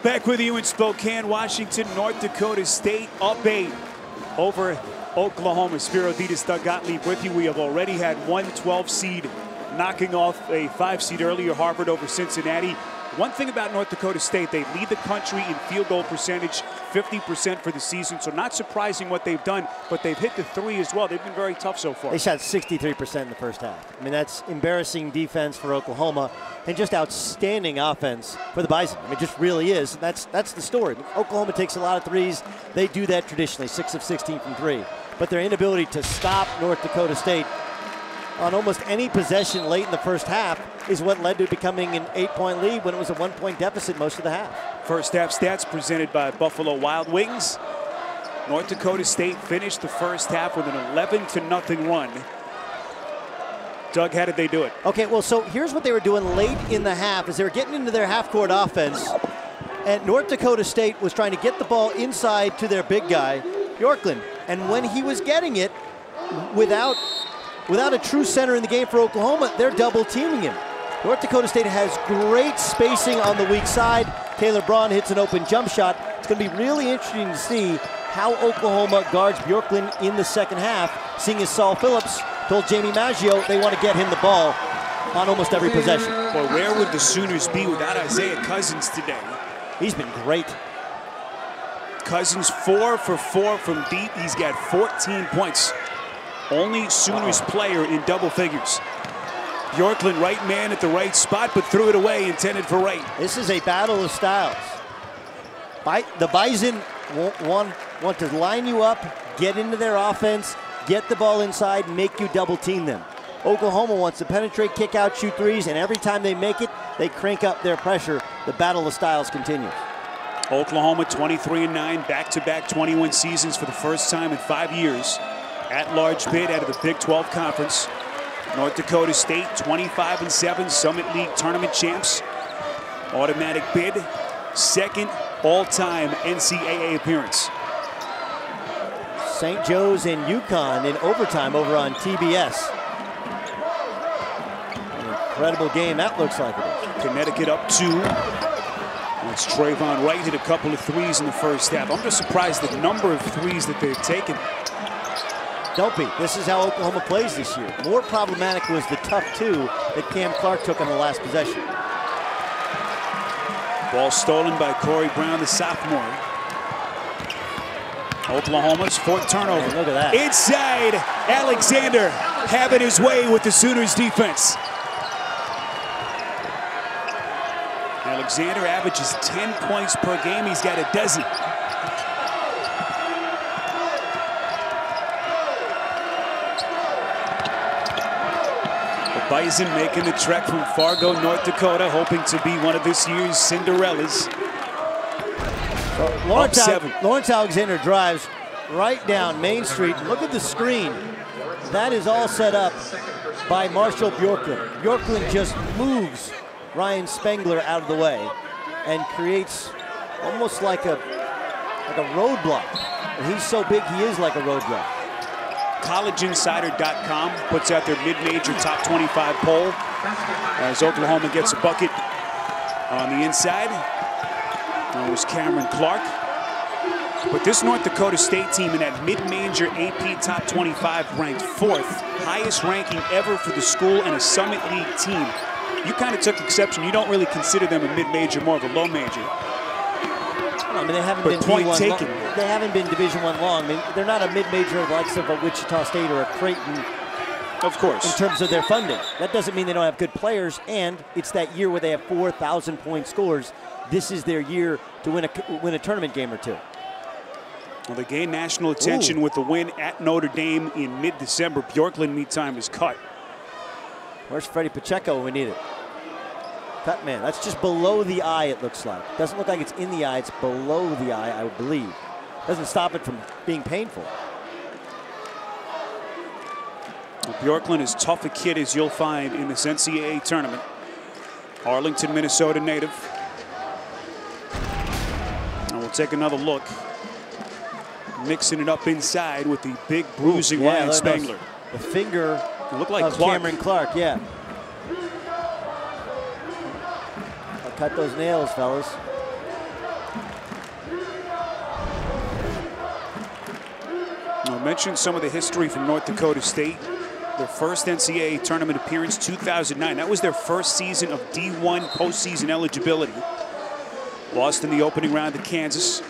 Back with you in Spokane, Washington. North Dakota State up 8 over Oklahoma. Spiro Ditas, Doug Gottlieb with you. We have already had one 12 seed knocking off a 5 seed earlier, Harvard over Cincinnati. One thing about North Dakota State, they lead the country in field goal percentage, 50% for the season. So not surprising what they've done, but they've hit the 3 as well. They've been very tough so far. They shot 63% in the first half. I mean, that's embarrassing defense for Oklahoma and just outstanding offense for the Bison. I mean, it just really is. That's the story. Oklahoma takes a lot of threes. They do that traditionally, 6 of 16 from 3. But their inability to stop North Dakota State on almost any possession late in the first half is what led to becoming an 8-point lead when it was a 1-point deficit most of the half. First half stats presented by Buffalo Wild Wings. North Dakota State finished the first half with an 11-0 run. Doug, how did they do it? Okay, well, so here's what they were doing late in the half is they were getting into their half-court offense, and North Dakota State was trying to get the ball inside to their big guy, Bjorklund. And when he was getting it, without a true center in the game for Oklahoma, they're double-teaming him. North Dakota State has great spacing on the weak side. Taylor Braun hits an open jump shot. It's going to be really interesting to see how Oklahoma guards Bjorklund in the second half, seeing as Saul Phillips told Jamie Maggio they want to get him the ball on almost every possession. Well, where would the Sooners be without Isaiah Cousins today? He's been great. Cousins 4 for 4 from deep. He's got 14 points. Only Sooners player in double figures. Bjorklund, right man at the right spot, but threw it away, intended for Wright. This is a battle of styles. The Bison want to line you up, get into their offense, get the ball inside, make you double team them. Oklahoma wants to penetrate, kick out, shoot threes, and every time they make it, they crank up their pressure. The battle of styles continues. Oklahoma 23-9, back-to-back 21 seasons for the first time in 5 years. At-large bid out of the Big 12 Conference. North Dakota State 25-7, Summit League tournament champs. Automatic bid, second all-time NCAA appearance. St. Joe's and UConn in overtime over on TBS. An incredible game that looks like it is. Connecticut up 2. It's TrayVonn Wright hit a couple of threes in the first half. I'm just surprised the number of threes that they've taken. Don't be. This is how Oklahoma plays this year. More problematic was the tough 2 that Cam Clark took on the last possession. Ball stolen by Corey Brown, the sophomore. Oklahoma's 4th turnover. Look at that. Inside, Alexander having his way with the Sooners defense. Alexander averages 10 points per game. He's got a dozen. The Bison making the trek from Fargo, North Dakota, hoping to be one of this year's Cinderellas. Lawrence Alexander drives right down Main Street. Look at the screen. That is all set up by Marshall Bjorklund. Bjorklund just moves Ryan Spengler out of the way and creates almost like a roadblock. And he's so big, he is like a roadblock. CollegeInsider.com puts out their mid-major top 25 poll as Oklahoma gets a bucket on the inside. That was Cameron Clark. But this North Dakota State team in that mid-major AP top 25 ranked 4th, highest ranking ever for the school and a Summit League team. You kind of took exception. You don't really consider them a mid-major, more of a low major. I mean, they haven't been point taken. They haven't been Division I long. I mean, they're not a mid-major of the likes of a Wichita State or a Creighton. Of course. In terms of their funding. That doesn't mean they don't have good players, and it's that year where they have 4,000-point scores. This is their year to win a tournament game or two. Well, they gained national attention with the win at Notre Dame in mid-December. Bjorklund, meantime, is cut. Where's Freddie Pacheco when we need it? Cut man. That's just below the eye, it looks like. Doesn't look like it's in the eye. It's below the eye, I believe. Doesn't stop it from being painful. Well, Bjorklund is tough a kid as you'll find in this NCAA tournament. Arlington, Minnesota native. And we'll take another look. Mixing it up inside with the big bruising Ryan Spengler. The finger looked like of Cameron Clark, yeah. I'll cut those nails, fellas. I mentioned some of the history from North Dakota State. Their first NCAA tournament appearance, 2009. That was their first season of D1 postseason eligibility. Lost in the opening round to Kansas.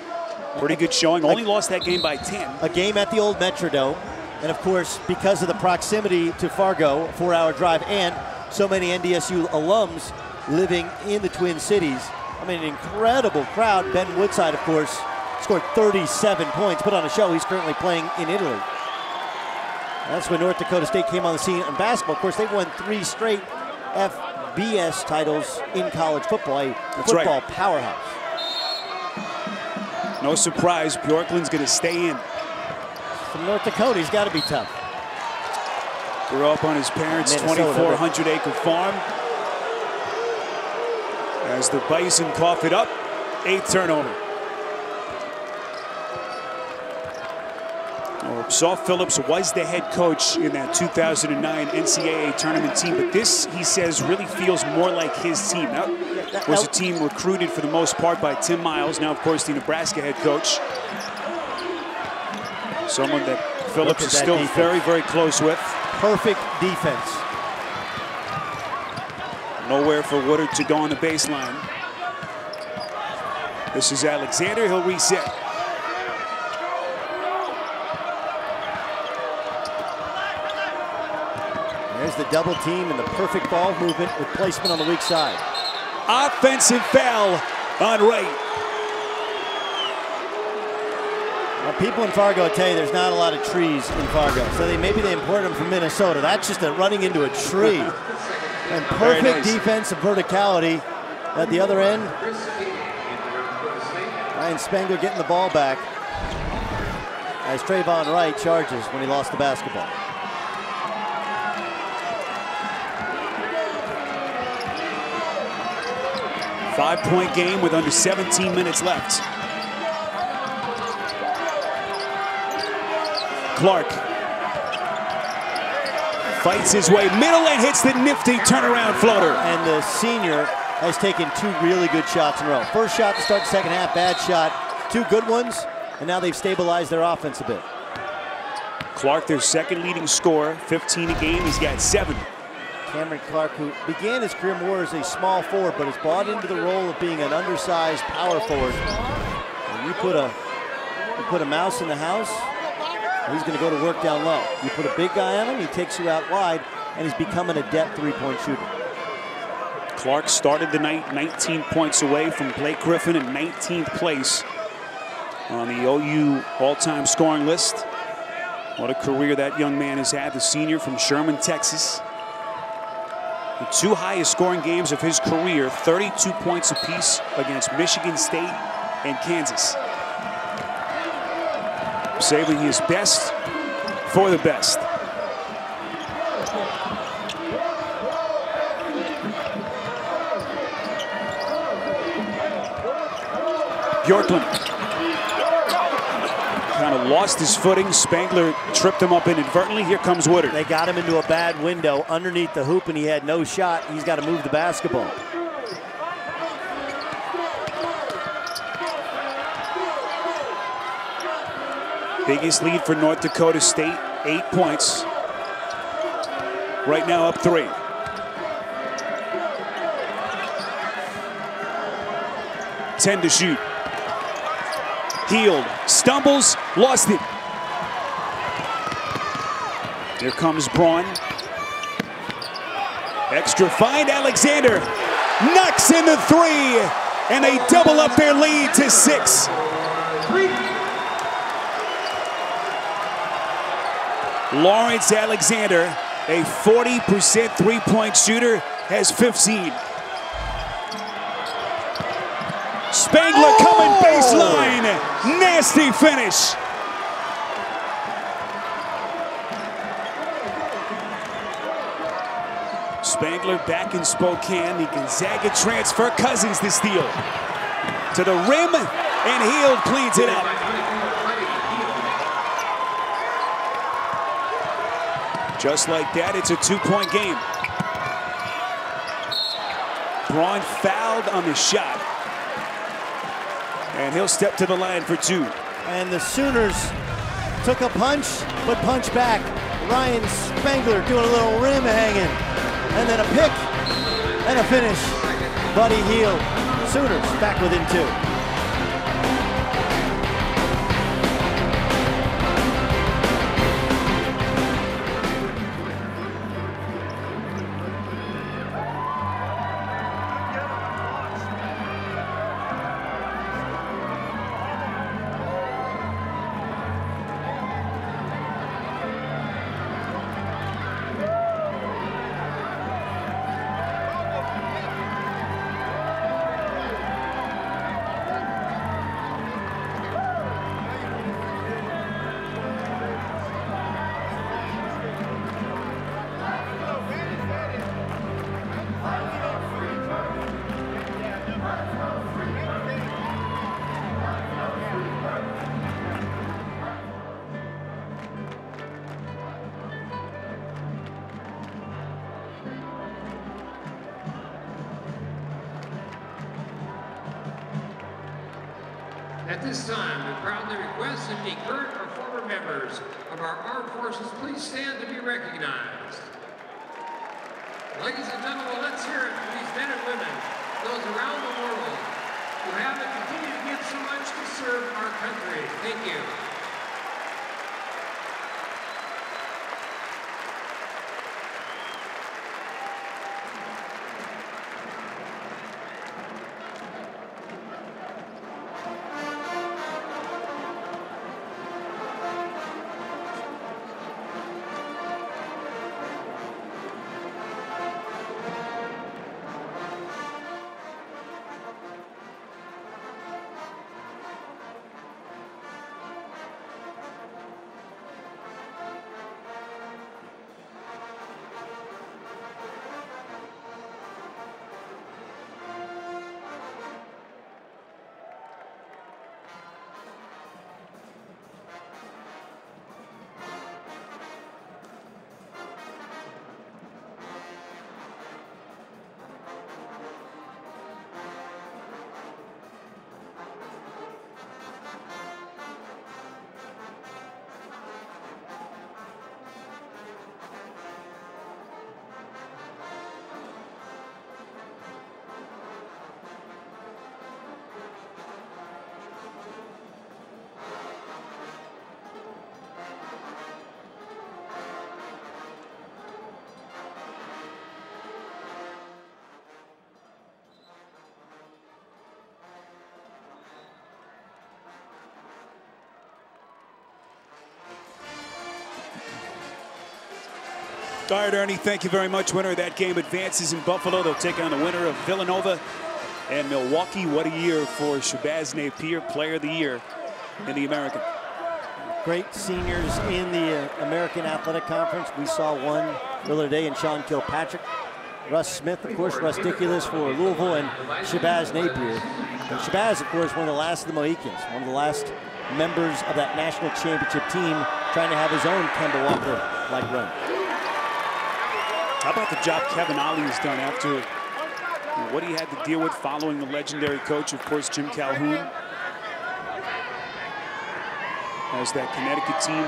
Pretty good showing. Only lost that game by 10. A game at the old Metrodome. And of course, because of the proximity to Fargo, a 4-hour drive, and so many NDSU alums living in the Twin Cities. I mean, an incredible crowd. Ben Woodside, of course, scored 37 points, put on a show. He's currently playing in Italy. That's when North Dakota State came on the scene in basketball. Of course, they've won 3 straight FBS titles in college football, a football powerhouse. No surprise, Bjorklund's going to stay in. From North Dakota, he's got to be tough. Grew up on his parents' 2,400-acre farm. As the Bison cough it up, 8th turnover. Saul Phillips was the head coach in that 2009 NCAA tournament team, but this, he says, really feels more like his team. That was a team recruited for the most part by Tim Miles, now, of course, the Nebraska head coach. Someone that Phillips is still very, very close with. Perfect defense. Nowhere for Woodard to go on the baseline. This is Alexander. He'll reset. There's the double team and the perfect ball movement with placement on the weak side. Offensive foul on Wright. Well, people in Fargo tell you there's not a lot of trees in Fargo, so maybe they imported them from Minnesota. That's just running into a tree. And perfect defense of verticality at the other end. Ryan Spangler getting the ball back as TrayVonn Wright charges when he lost the basketball. Five-point game with under 17 minutes left. Clark fights his way middle and hits the nifty turnaround floater. And the senior has taken 2 really good shots in a row. First shot to start the second half, bad shot. 2 good ones, and now they've stabilized their offense a bit. Clark, their second leading scorer, 15 a game. He's got 7. Cameron Clark, who began his career more as a small forward, but has bought into the role of being an undersized power forward. When you put a mouse in the house, he's going to go to work down low. You put a big guy on him, he takes you out wide, and he's become an adept three-point shooter. Clark started the night 19 points away from Blake Griffin in 19th place on the OU all-time scoring list. What a career that young man has had, the senior from Sherman, Texas. The 2 highest scoring games of his career, 32 points apiece against Michigan State and Kansas. Saving his best for the best. Bjorklund kind of lost his footing. Spangler tripped him up inadvertently. Here comes Woodard. They got him into a bad window underneath the hoop, and he had no shot. He's got to move the basketball. Biggest lead for North Dakota State, 8 points. Right now up 3. Ten to shoot. Healed, stumbles, lost it. Here comes Braun. Extra find, Alexander knocks in the 3, and they double up their lead to 6. Lawrence Alexander, a 40% three-point shooter, has 15. Spangler coming baseline. Nasty finish. Spangler back in Spokane. The Gonzaga transfer. Cousins the steal. To the rim, and Hield cleans it up. Just like that, it's a 2-point game. Braun fouled on the shot. And he'll step to the line for 2. And the Sooners took a punch, but punch back. Ryan Spangler doing a little rim hanging. And then a pick and a finish. Buddy Hield. Sooners back within 2. At this time, we proudly request that the current or former members of our armed forces please stand to be recognized. Ladies and gentlemen, let's hear it for these men and women, those around the world who have and continue to give so much to serve our country. Thank you. All right, Ernie, thank you very much. Winner of that game advances in Buffalo. They'll take on the winner of Villanova and Milwaukee. What a year for Shabazz Napier, Player of the Year in the American. Great seniors in the American Athletic Conference. We saw one earlier today in Sean Kilpatrick. Russ Smith, of course, Rusticulous for Louisville, and Shabazz Napier. And Shabazz, of course, one of the last of the Mohicans, one of the last members of that national championship team trying to have his own Kemba Walker-like run. How about the job Kevin Ollie has done after what he had to deal with following the legendary coach, of course, Jim Calhoun, as that Connecticut team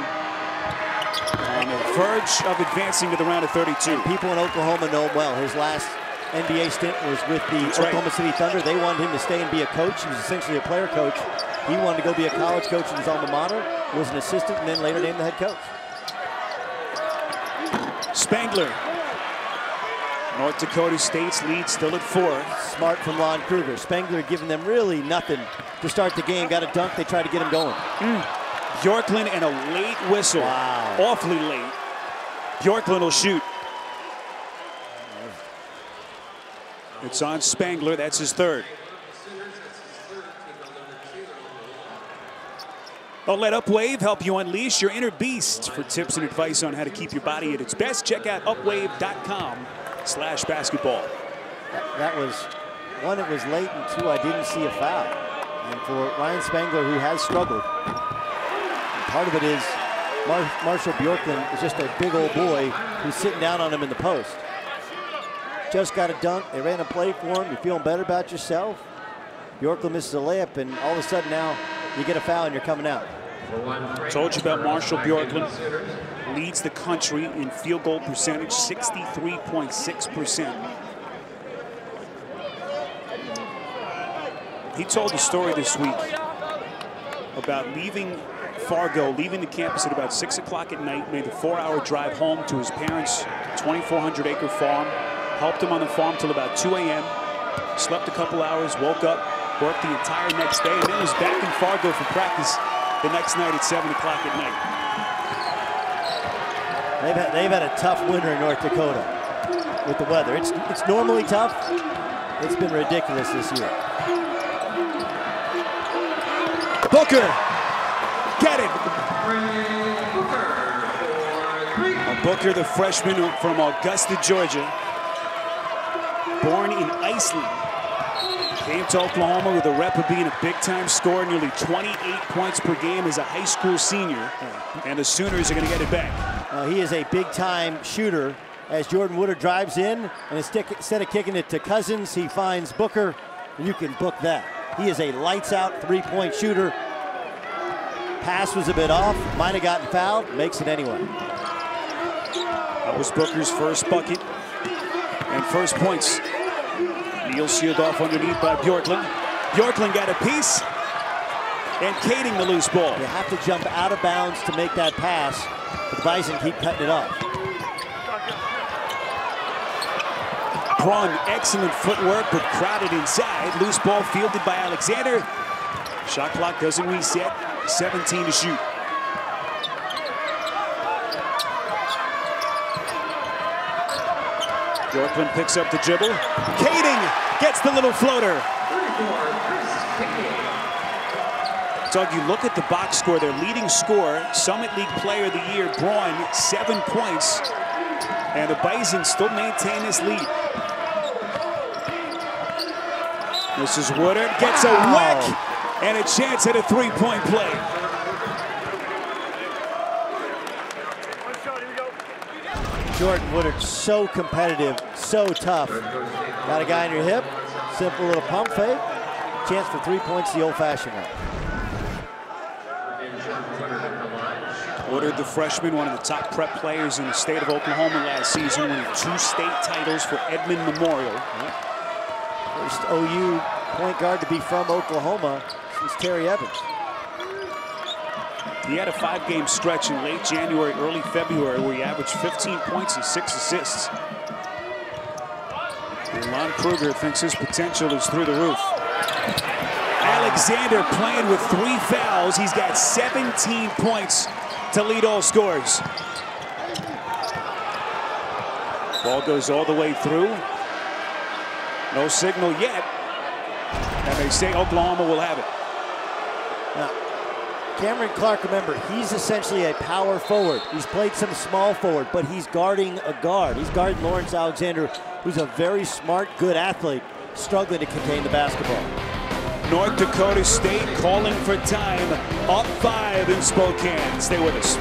on the verge of advancing to the round of 32. And people in Oklahoma know him well. His last NBA stint was with the Oklahoma City Thunder. They wanted him to stay and be a coach. He was essentially a player coach. He wanted to go be a college coach in his alma mater, was an assistant, and then later named the head coach. Spangler. North Dakota State's lead still at 4. Smart from Lon Kruger. Spangler giving them really nothing to start the game. Got a dunk. They tried to get him going. Bjorklund and a late whistle. Wow. Awfully late. Bjorklund will shoot. It's on Spangler. That's his third. Oh, let Upwave help you unleash your inner beast. For tips and advice on how to keep your body at its best, check out upwave.com/basketball. That was, one, it was late, and two, I didn't see a foul. And for Ryan Spangler, who has struggled, part of it is Marshall Bjorklund is just a big old boy who's sitting down on him in the post. Just got a dunk. They ran a play for him. You're feeling better about yourself. Bjorklund misses a layup, and all of a sudden now you get a foul and you're coming out. Told you about Marshall Bjorklund. Leads the country in field goal percentage, 63.6%. He told a story this week about leaving Fargo, leaving the campus at about 6 o'clock at night, made the 4-hour drive home to his parents' 2,400-acre farm, helped him on the farm till about 2 a.m., slept a couple hours, woke up, worked the entire next day, and then was back in Fargo for practice the next night at 7 o'clock at night. They've had a tough winter in North Dakota with the weather. It's normally tough. It's been ridiculous this year. Booker, get it. Booker, the freshman from Augusta, Georgia, born in Iceland, came to Oklahoma with a rep of being a big-time scorer, nearly 28 points per game as a high school senior, and the Sooners are going to get it back. He is a big-time shooter. As Jordan Woodard drives in, and instead of kicking it to Cousins, he finds Booker. You can book that. He is a lights-out three-point shooter. Pass was a bit off, might have gotten fouled, makes it anyway. That was Booker's first bucket and first points. Neal sealed off underneath by Bjorklund. Bjorklund got a piece, and Kading the loose ball. You have to jump out of bounds to make that pass, but the Bison keep cutting it off. Braun, excellent footwork, but crowded inside. Loose ball fielded by Alexander. Shot clock doesn't reset. 17 to shoot. Bjorklund picks up the dribble. Kading gets the little floater. Doug, you look at the box score, their leading scorer, Summit League Player of the Year, Braun, 7 points. And the Bison still maintain this lead. This is Woodard, gets a whack and a chance at a three-point play. Jordan Woodard, so competitive, so tough. Got a guy in your hip, simple little pump fake, chance for 3 points the old-fashioned way. Woodard, the freshman, one of the top prep players in the state of Oklahoma last season, winning 2 state titles for Edmond Memorial. First OU point guard to be from Oklahoma since Terry Evans. He had a 5-game stretch in late January, early February, where he averaged 15 points and 6 assists. And Lon Kruger thinks his potential is through the roof. Alexander playing with 3 fouls. He's got 17 points to lead all scorers. Ball goes all the way through. No signal yet. And they say Oklahoma will have it. Now, Cameron Clark, remember, he's essentially a power forward. He's played some small forward, but he's guarding a guard. He's guarding Lawrence Alexander, who's a very smart, good athlete, struggling to contain the basketball. North Dakota State calling for time. Up 5 in Spokane. Stay with us.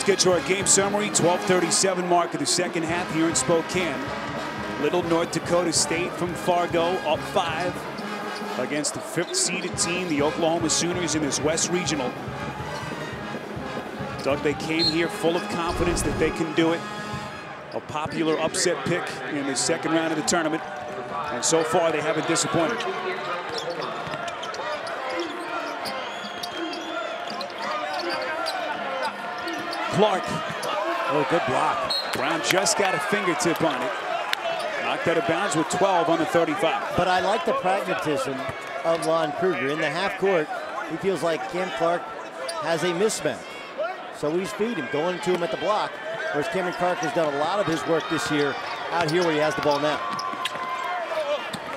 Get to our game summary. 12:37 mark of the second half here in Spokane. Little North Dakota State from Fargo up 5 against the 5th seeded team, the Oklahoma Sooners, in this West Regional. Doug, they came here full of confidence that they can do it. A popular upset pick in the second round of the tournament, and so far they haven't disappointed. Clark. Oh, good block. Brown just got a fingertip on it. Knocked out of bounds with 12 on the 35. But I like the pragmatism of Lon Kruger. In the half court, he feels like Cam Clark has a mismatch. So he's feeding him, going to him at the block. Whereas Cameron Clark has done a lot of his work this year out here where he has the ball now.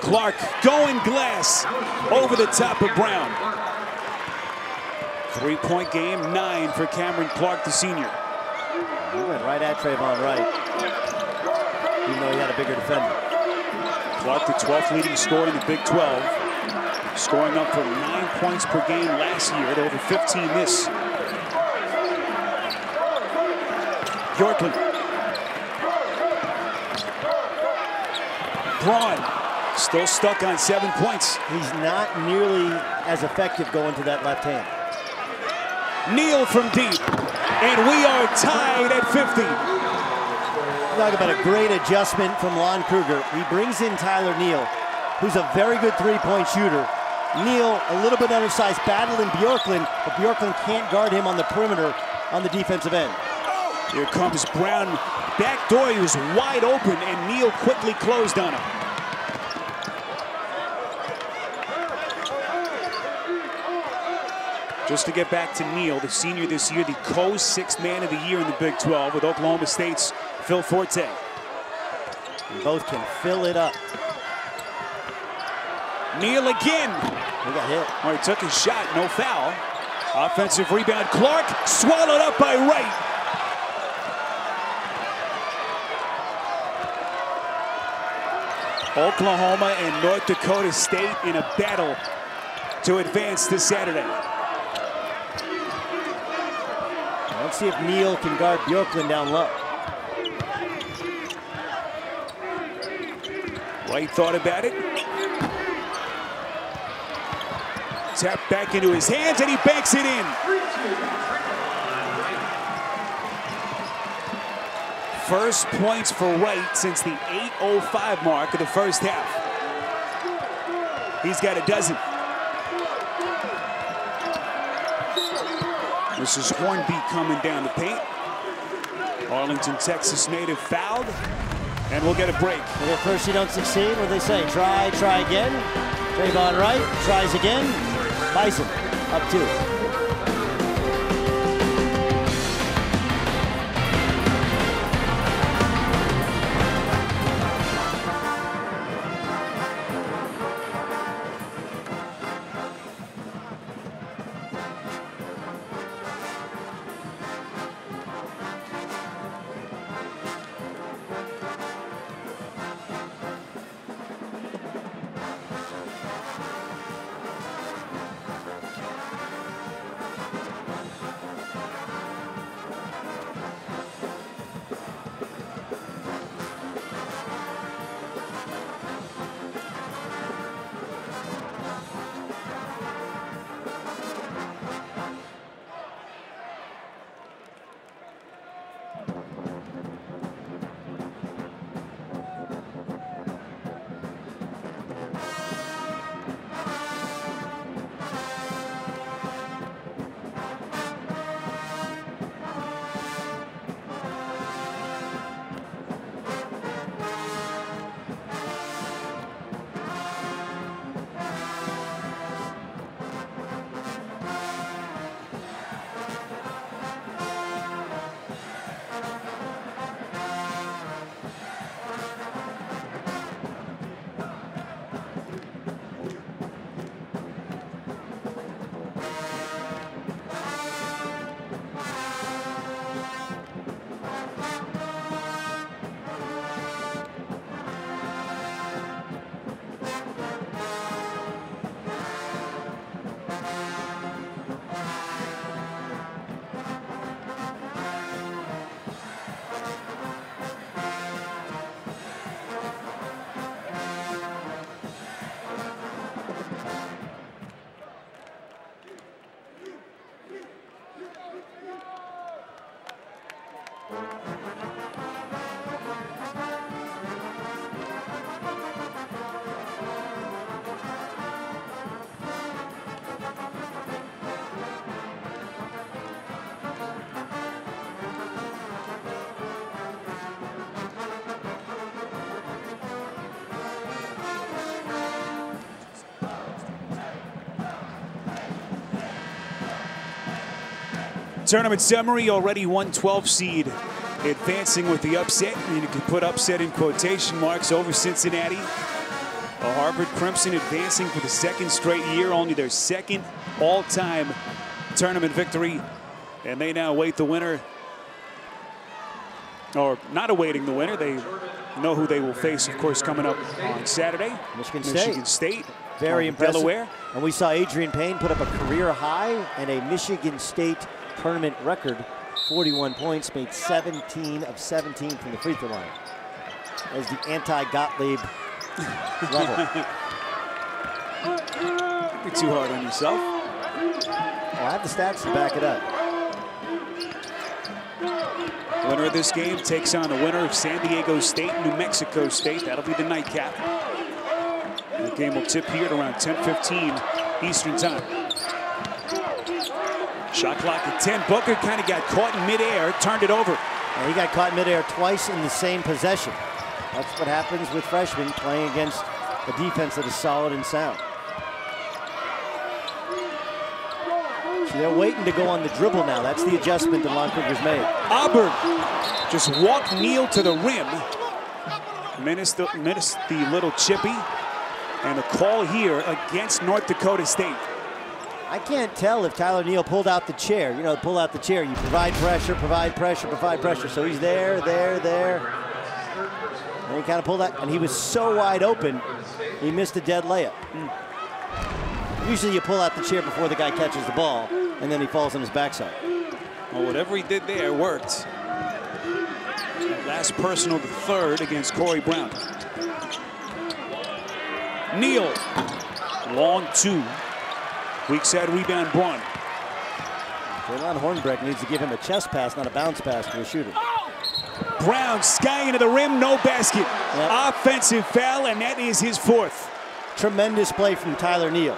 Clark going glass over the top of Brown. 3-point game, 9 for Cameron Clark, the senior. He went right at TrayVonn Wright, even though he had a bigger defender. Clark, the 12th leading scorer in the Big 12, scoring up from 9 points per game last year to over 15 this. Bjorklund. Braun, still stuck on 7 points. He's not nearly as effective going to that left hand. Neal from deep, and we are tied at 50. Talk about a great adjustment from Lon Kruger. He brings in Tyler Neal, who's a very good three-point shooter. Neal, a little bit undersized, battling Bjorklund, but Bjorklund can't guard him on the perimeter on the defensive end. Here comes Brown. Back door, he was wide open, and Neal quickly closed on him. Just to get back to Neal, the senior this year, the co-sixth man of the year in the Big 12 with Oklahoma State's Phil Forte. And both can fill it up. Neal again. He got hit. Oh, he took his shot, no foul. Offensive rebound, Clark, swallowed up by Wright. Oklahoma and North Dakota State in a battle to advance this Saturday. Let's see if Neal can guard Bjorklund down low. Wright thought about it. Tap back into his hands and he banks it in. First points for Wright since the 8:05 mark of the first half. He's got a dozen. This is Hornby coming down the paint. Arlington, Texas native fouled, and we'll get a break. And at first you don't succeed, what do they say? Try again. TrayVonn Wright tries again. Bison up 2. Tournament summary, already 112 seed advancing with the upset. And you can put upset in quotation marks over Cincinnati. The Harvard Crimson advancing for the second straight year, only their second all-time tournament victory. And they now await the winner, or not awaiting the winner. They know who they will face, of course, coming up on Saturday. Michigan State. Very impressive. Delaware. And we saw Adrian Payne put up a career high and a Michigan State tournament record, 41 points, made 17 of 17 from the free throw line. As the anti-Gottlieb level. Don't be too hard on yourself. Well, I have the stats to back it up. Winner of this game takes on the winner of San Diego State and New Mexico State. That'll be the nightcap. The game will tip here at around 10:15 Eastern time. Shot clock at 10. Booker kind of got caught in midair, turned it over. And he got caught midair twice in the same possession. That's what happens with freshmen playing against a defense that is solid and sound. See, they're waiting to go on the dribble now. That's the adjustment that Loncover's made. Auburn just walked Neal to the rim. Missed the little chippy. And a call here against North Dakota State. I can't tell if Tyler Neal pulled out the chair. You know, pull out the chair. You provide pressure, provide pressure, provide pressure. So he's there, there, there. And he kind of pulled out, and he was so wide open, he missed a dead layup. Usually you pull out the chair before the guy catches the ball, and then he falls on his backside. Well, whatever he did there worked. Last personal, the third against Corey Brown. Neal, long two. Weak side rebound, Braun. Jalen Hornbeck needs to give him a chest pass, not a bounce pass to a shooter. Brown skying into the rim, no basket. Yep. Offensive foul, and that is his fourth. Tremendous play from Tyler Neal.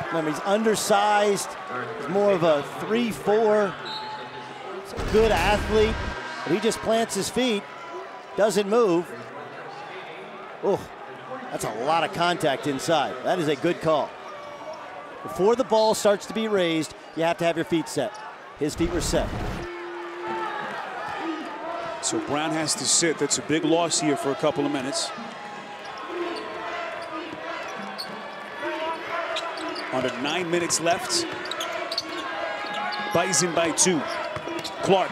Remember, he's undersized. He's more of a 3-4. He's a good athlete. But he just plants his feet, doesn't move. Oh, that's a lot of contact inside. That is a good call. Before the ball starts to be raised, you have to have your feet set. His feet were set. So Brown has to sit. That's a big loss here for a couple of minutes. Under 9 minutes left. Bison by 2. Clark.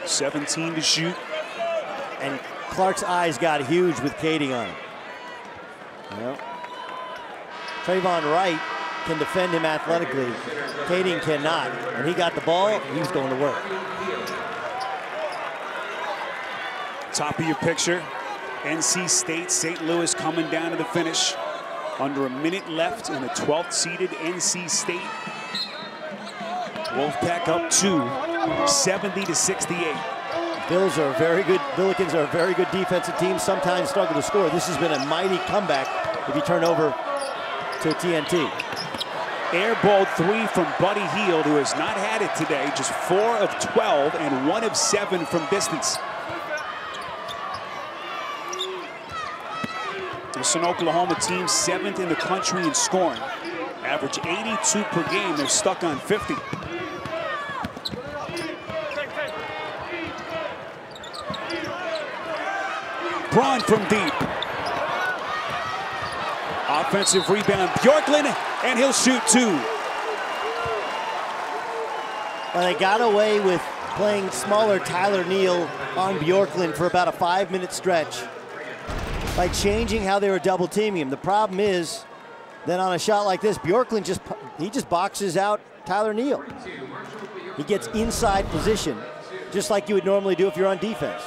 17 to shoot. And Clark's eyes got huge with Kading on him. Well, TrayVonn Wright can defend him athletically. Kading cannot. When he got the ball, he was going to work. Top of your picture. NC State, St. Louis coming down to the finish. Under a minute left in the 12th seeded NC State. Wolfpack up 2, 70-68. Bills are very good. Billikens are a very good defensive team. Sometimes struggle to score. This has been a mighty comeback if you turn over to TNT. Airball 3 from Buddy Hield, who has not had it today. Just 4 of 12 and 1 of 7 from distance. This is an Oklahoma team 7th in the country in scoring. Average 82 per game. They're stuck on 50. Braun from deep. Offensive rebound, Bjorklund, and he'll shoot 2. Well, they got away with playing smaller Tyler Neal on Bjorklund for about a 5-minute stretch by changing how they were double teaming him. The problem is, then on a shot like this, Bjorklund just boxes out Tyler Neal. He gets inside position, just like you would normally do if you're on defense.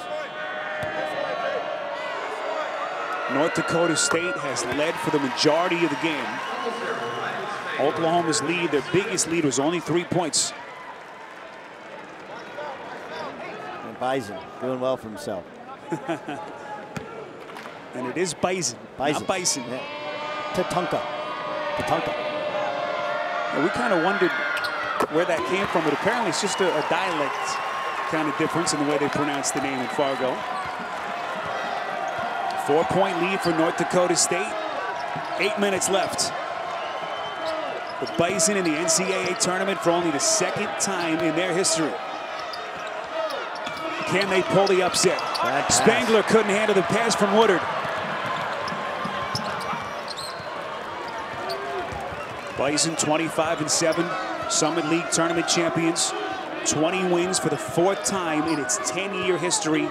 North Dakota State has led for the majority of the game. Oklahoma's lead, their biggest lead, was only 3 points. And Bison doing well for himself. And it is Bison, not Bison. Yeah. Tatanka. And we kind of wondered where that came from, but apparently it's just a dialect kind of difference in the way they pronounce the name in Fargo. 4-point lead for North Dakota State. 8 minutes left. The Bison in the NCAA tournament for only the 2nd time in their history. Can they pull the upset? Spangler couldn't handle the pass from Woodard. Bison 25-7, Summit League tournament champions. 20 wins for the 4th time in its 10-year history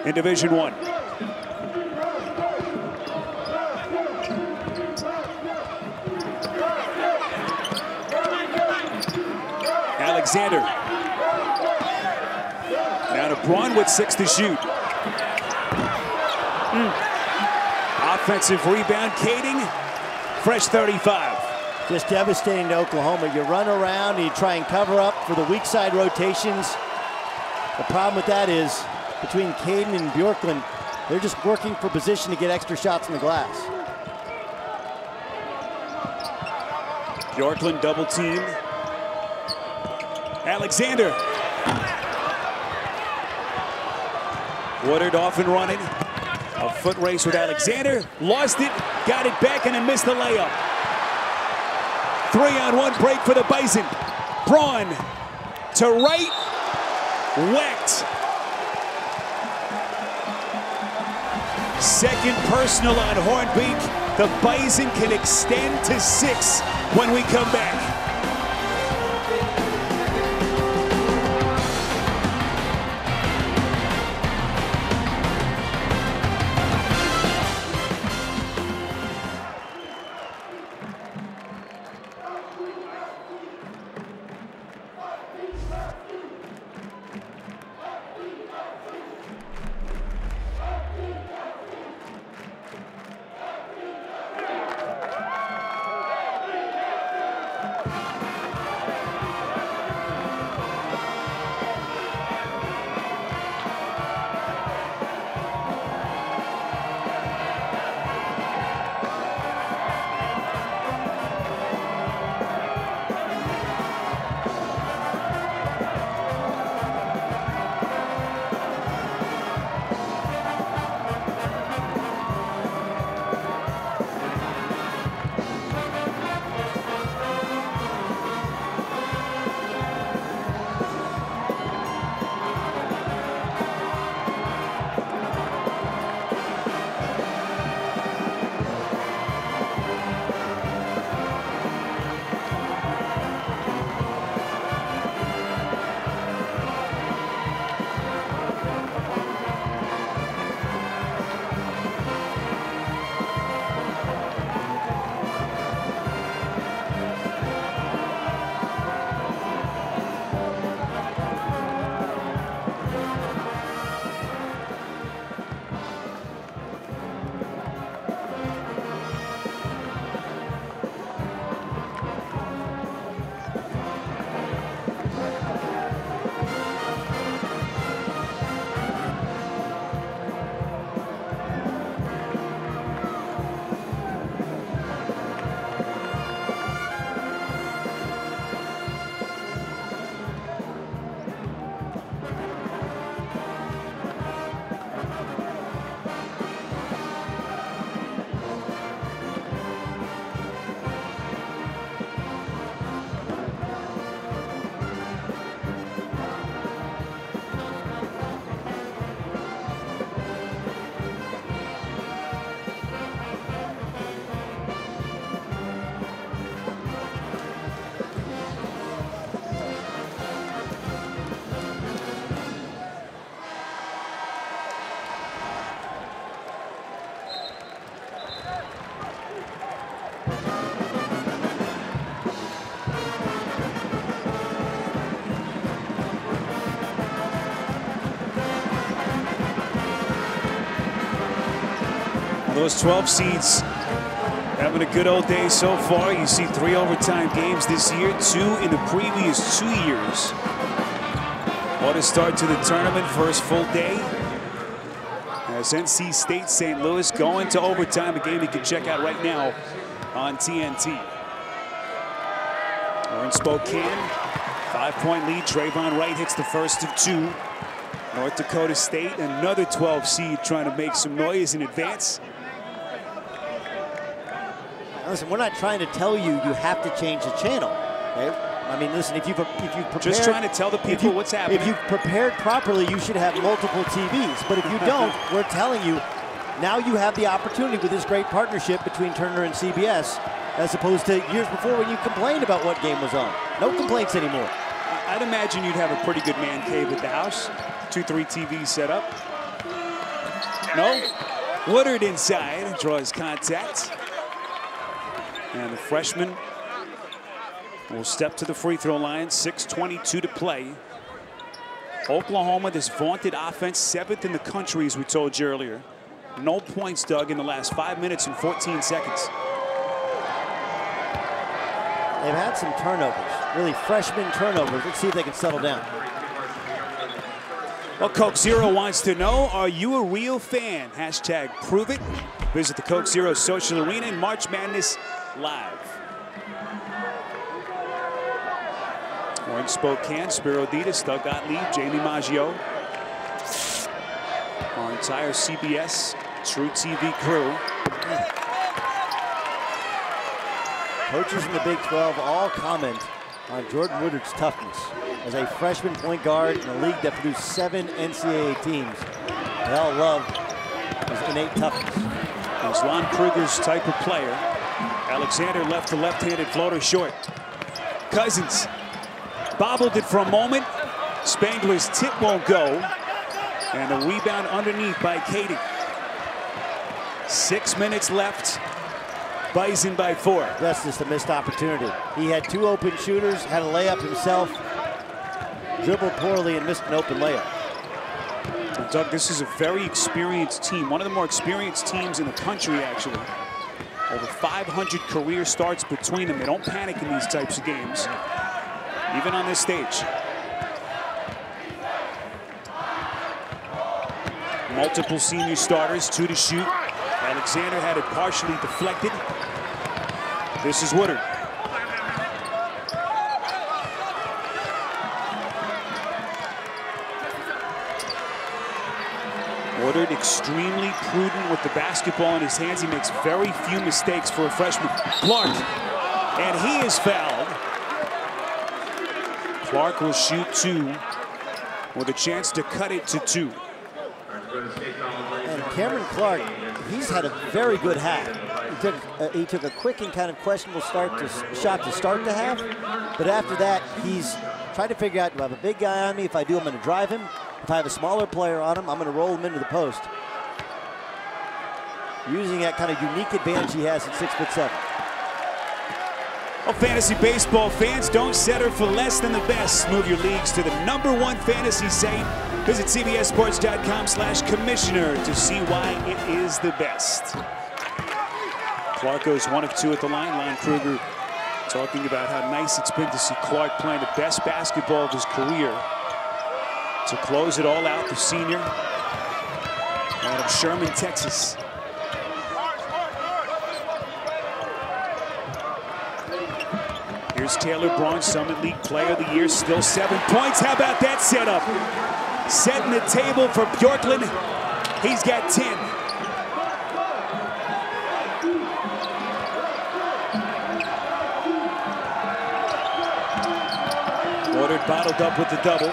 in Division I. Alexander. Now to Braun with 6 to shoot. Offensive rebound, Kading. Fresh 35. Just devastating to Oklahoma. You run around and you try and cover up for the weak side rotations. The problem with that is between Kading and Bjorklund, they're just working for position to get extra shots in the glass. Bjorklund double team. Alexander. Woodard off and running. A foot race with Alexander. Lost it, got it back, and then missed the layup. 3-on-1 break for the Bison. Braun to Wright. Whacked. Second personal on Hornbeak. The Bison can extend to 6 when we come back. Those 12 seeds having a good old day so far. You see 3 overtime games this year, 2 in the previous 2 years. What a start to the tournament, first full day. As NC State St. Louis going to overtime, a game you can check out right now on TNT. We're in Spokane, 5-point lead. TrayVonn Wright hits the first of 2. North Dakota State, another 12 seed trying to make some noise in advance. Listen, we're not trying to tell you you have to change the channel. Okay? I mean, listen, if you prepared, just trying to tell the people what's happening. If you've prepared properly, you should have multiple TVs. But if you don't, we're telling you, now you have the opportunity with this great partnership between Turner and CBS, as opposed to years before when you complained about what game was on. No complaints anymore. I'd imagine you'd have a pretty good man cave at the house. 2-3 TVs set up. No. Woodard inside, draws contact. And the freshman will step to the free throw line. 6:22 to play. Oklahoma, this vaunted offense, 7th in the country, as we told you earlier. No points, Doug, in the last 5 minutes and 14 seconds. They've had some turnovers, really freshman turnovers. Let's see if they can settle down. Well, Coke Zero wants to know, are you a real fan? Hashtag prove it. Visit the Coke Zero Social Arena in March Madness Live. We're in Spokane. Spiro Ditas, Doug Gottlieb, Jamie Maggio. Our entire CBS True TV crew. Coaches in the Big 12 all comment on Jordan Woodard's toughness. As a freshman point guard in a league that produced 7 NCAA teams, they all love his innate toughness. He's Lon Kruger's type of player. Alexander left the left-handed floater short. Cousins bobbled it for a moment. Spangler's tip won't go. And a rebound underneath by Katie. 6 minutes left. Bison by 4. That's just a missed opportunity. He had 2 open shooters, had a layup himself, dribbled poorly and missed an open layup. Doug, this is a very experienced team. One of the more experienced teams in the country, actually. Over 500 career starts between them. They don't panic in these types of games, even on this stage. Multiple senior starters, 2 to shoot. Alexander had it partially deflected. This is Woodard. Woodard extremely prudent with the basketball in his hands. He makes very few mistakes for a freshman. Clark, and he is fouled. Clark will shoot 2 with a chance to cut it to 2. And Cameron Clark, he's had a very good half. He took a quick and kind of questionable shot to start the half, but after that, he's trying to figure out, do I have a big guy on me? If I do, I'm going to drive him. If I have a smaller player on him, I'm going to roll him into the post. Using that kind of unique advantage he has at 6'7". Well, fantasy baseball fans, don't settle for less than the best. Move your leagues to the #1 fantasy site. Visit cbssports.com/commissioner to see why it is the best. Clark goes 1 of 2 at the line. Lon Kruger talking about how nice it's been to see Clark playing the best basketball of his career. To close it all out, the senior out of Sherman, Texas. Here's Taylor Braun, Summit League Player of the Year, still 7 points. How about that setup? Setting the table for Bjorklund. He's got 10. Woodard bottled up with the double.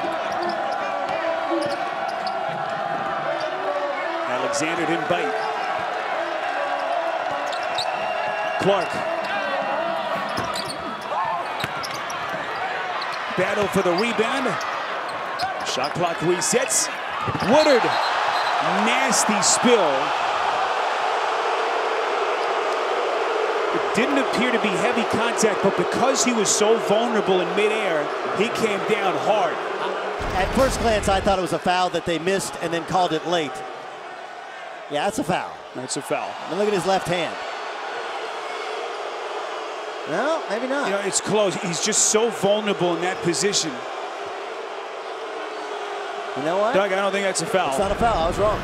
Alexander didn't bite. Clark. Battle for the rebound. Shot clock resets. Woodard, nasty spill. It didn't appear to be heavy contact, but because he was so vulnerable in midair, he came down hard. At first glance, I thought it was a foul that they missed and then called it late. Yeah, that's a foul. That's a foul. And look at his left hand. No, maybe not. You know, it's close. He's just so vulnerable in that position. You know what? Doug, I don't think that's a foul. It's not a foul. I was wrong.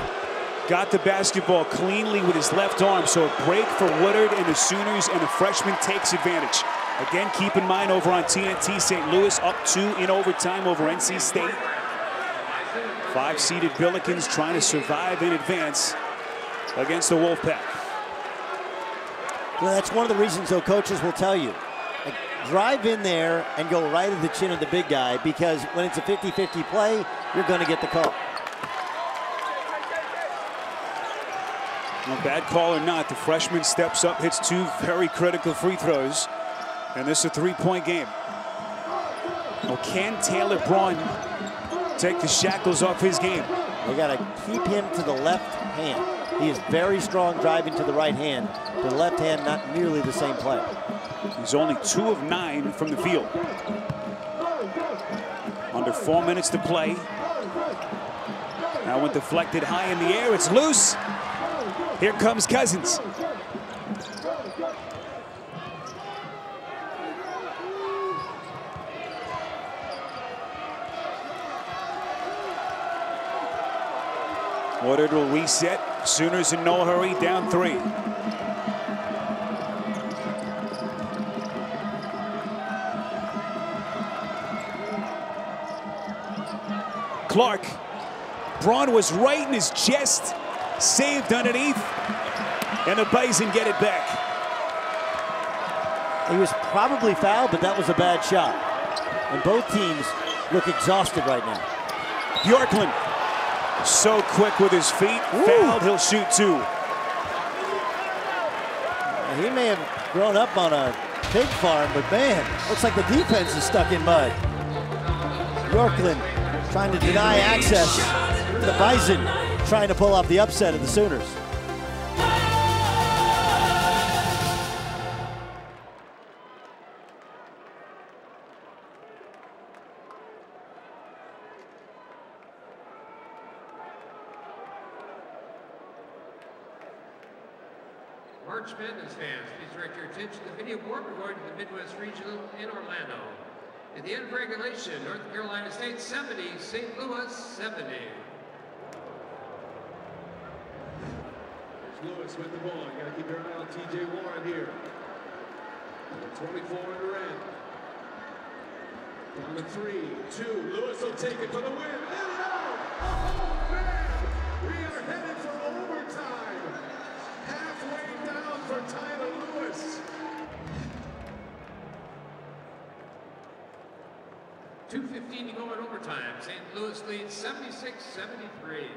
Got the basketball cleanly with his left arm, so a break for Woodard and the Sooners, and the freshman takes advantage. Again, keep in mind over on TNT, St. Louis up 2 in overtime over NC State. 5-seeded Billikens trying to survive in advance against the Wolfpack. Well, that's one of the reasons, though, coaches will tell you. Like, drive in there and go right at the chin of the big guy, because when it's a 50-50 play, you're going to get the call. Well, bad call or not, the freshman steps up, hits 2 very critical free throws, and this is a 3-point game. Well, can Taylor Braun take the shackles off his game? They got to keep him to the left hand. He is very strong driving to the right hand. The left hand, not nearly the same play. He's only 2 of 9 from the field. Under 4 minutes to play. Now when deflected high in the air, it's loose. Here comes Cousins. Woodard will reset. Sooners in no hurry, down 3. Clark. Braun was right in his chest. Saved underneath. And the Bison get it back. He was probably fouled, but that was a bad shot. And both teams look exhausted right now. Bjorklund, so quick with his feet. Ooh. Fouled, he'll shoot 2. He may have grown up on a pig farm, but man, looks like the defense is stuck in mud. Bjorklund trying to deny access to the Bison, trying to pull off the upset of the Sooners. March Madness fans, please direct your attention to the video board. We're going to the Midwest Regional in Orlando. At the end of regulation, North Carolina State 70, St. Louis 70. There's Lewis with the ball. You got to keep your eye on T.J. Warren here. 24 in the red. Down to 3, 2. Lewis will take it for the win. In and out. Oh, man. We are headed for overtime. Halfway down for Tyler Lewis. 2:15 to go in overtime. St. Louis leads 76-73.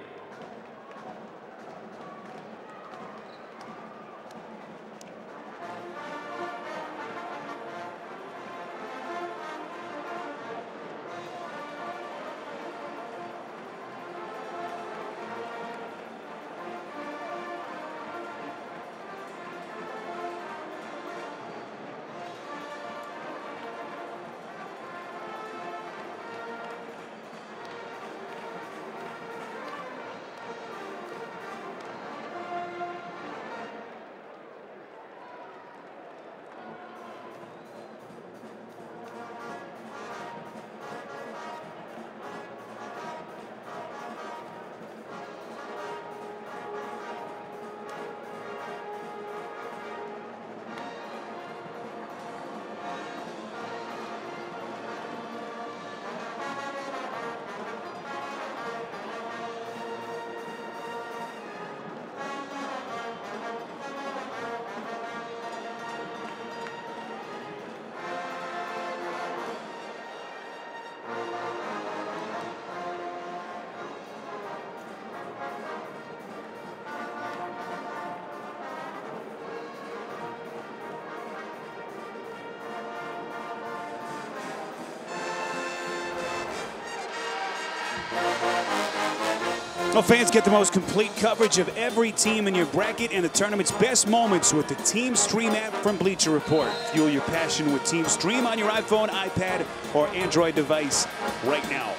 Well, fans, get the most complete coverage of every team in your bracket and the tournament's best moments with the Team Stream app from Bleacher Report. Fuel your passion with Team Stream on your iPhone, iPad, or Android device right now.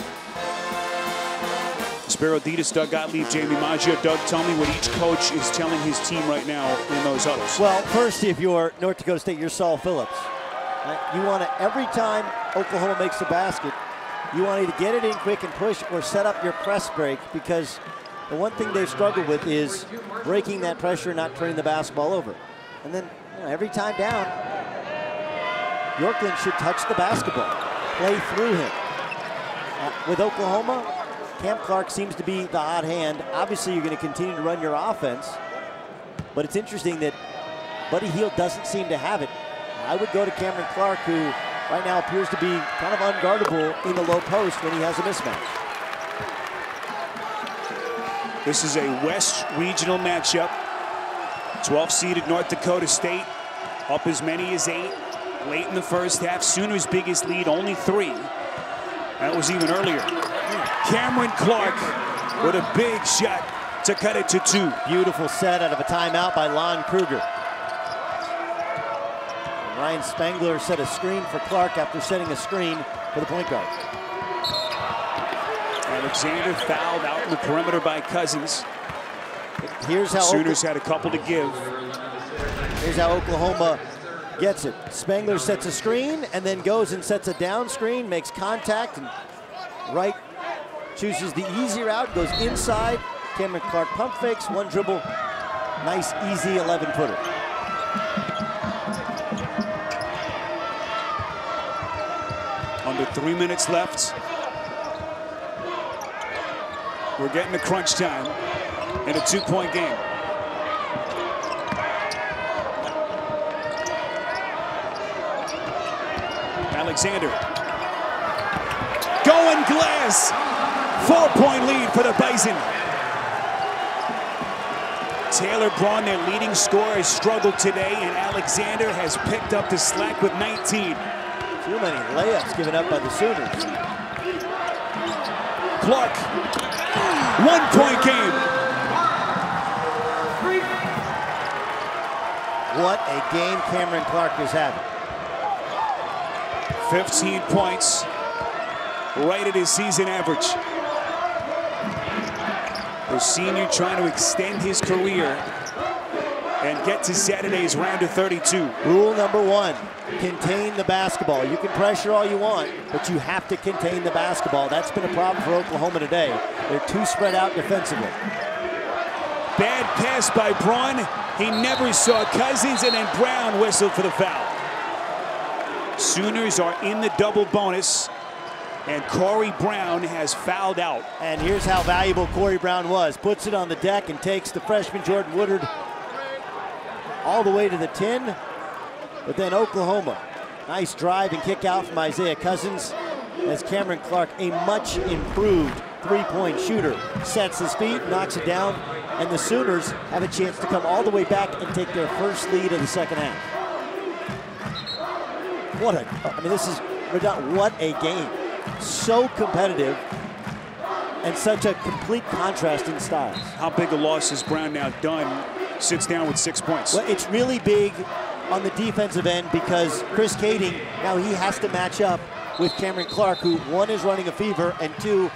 Sparrow Ditas, Doug Gottlieb, Jamie Maggio. Doug, tell me what each coach is telling his team right now in those huddles. Well, first, if you're North Dakota State, you're Saul Phillips. You want to, every time Oklahoma makes the basket, you want to either get it in quick and push or set up your press break, because the one thing they've struggled with is breaking that pressure and not turning the basketball over. And then every time down, Bjorklund should touch the basketball, play through him. With Oklahoma, Cam Clark seems to be the hot hand. Obviously, you're going to continue to run your offense, but it's interesting that Buddy Hield doesn't seem to have it. I would go to Cameron Clark, who right now appears to be kind of unguardable in the low post when he has a mismatch. This is a West Regional matchup. 12-seeded North Dakota State up as many as 8 late in the first half. Sooners' biggest lead, only 3. That was even earlier. Cameron Clark with a big shot to cut it to 2. Beautiful set out of a timeout by Lon Kruger. Ryan Spangler set a screen for Clark after setting a screen for the point guard. Alexander fouled out in the perimeter by Cousins. Here's how Sooners had a couple to give. Here's how Oklahoma gets it. Spangler sets a screen and then goes and sets a down screen, makes contact, and Wright chooses the easy route, goes inside. Cameron Clark pump fakes, one dribble. Nice, easy 11-footer. Under 3 minutes left. We're getting to crunch time in a 2-point game. Alexander. Going glass. 4-point lead for the Bison. Taylor Braun, their leading scorer, has struggled today, and Alexander has picked up the slack with 19. Too many layups given up by the Sooners. Clark, 1-point game. What a game Cameron Clark is having. 15 points, right at his season average. The senior trying to extend his career and get to Saturday's round of 32. Rule number 1, contain the basketball. You can pressure all you want, but you have to contain the basketball. That's been a problem for Oklahoma today. They're too spread out defensively. Bad pass by Braun. He never saw Cousins, and then Brown whistled for the foul. Sooners are in the double bonus, and Corey Brown has fouled out. And here's how valuable Corey Brown was. Puts it on the deck and takes the freshman Jordan Woodard all the way to the 10. But then Oklahoma, nice drive and kick out from Isaiah Cousins as Cameron Clark, a much improved three-point shooter, sets his feet, knocks it down, and the Sooners have a chance to come all the way back and take their first lead of the second half. What a game. So competitive and such a complete contrast in styles. How big a loss has Brown now done? Sits down with 6 points. Well, it's really big on the defensive end because Chris Kading, now he has to match up with Cameron Clark, who 1 is running a fever, and 2,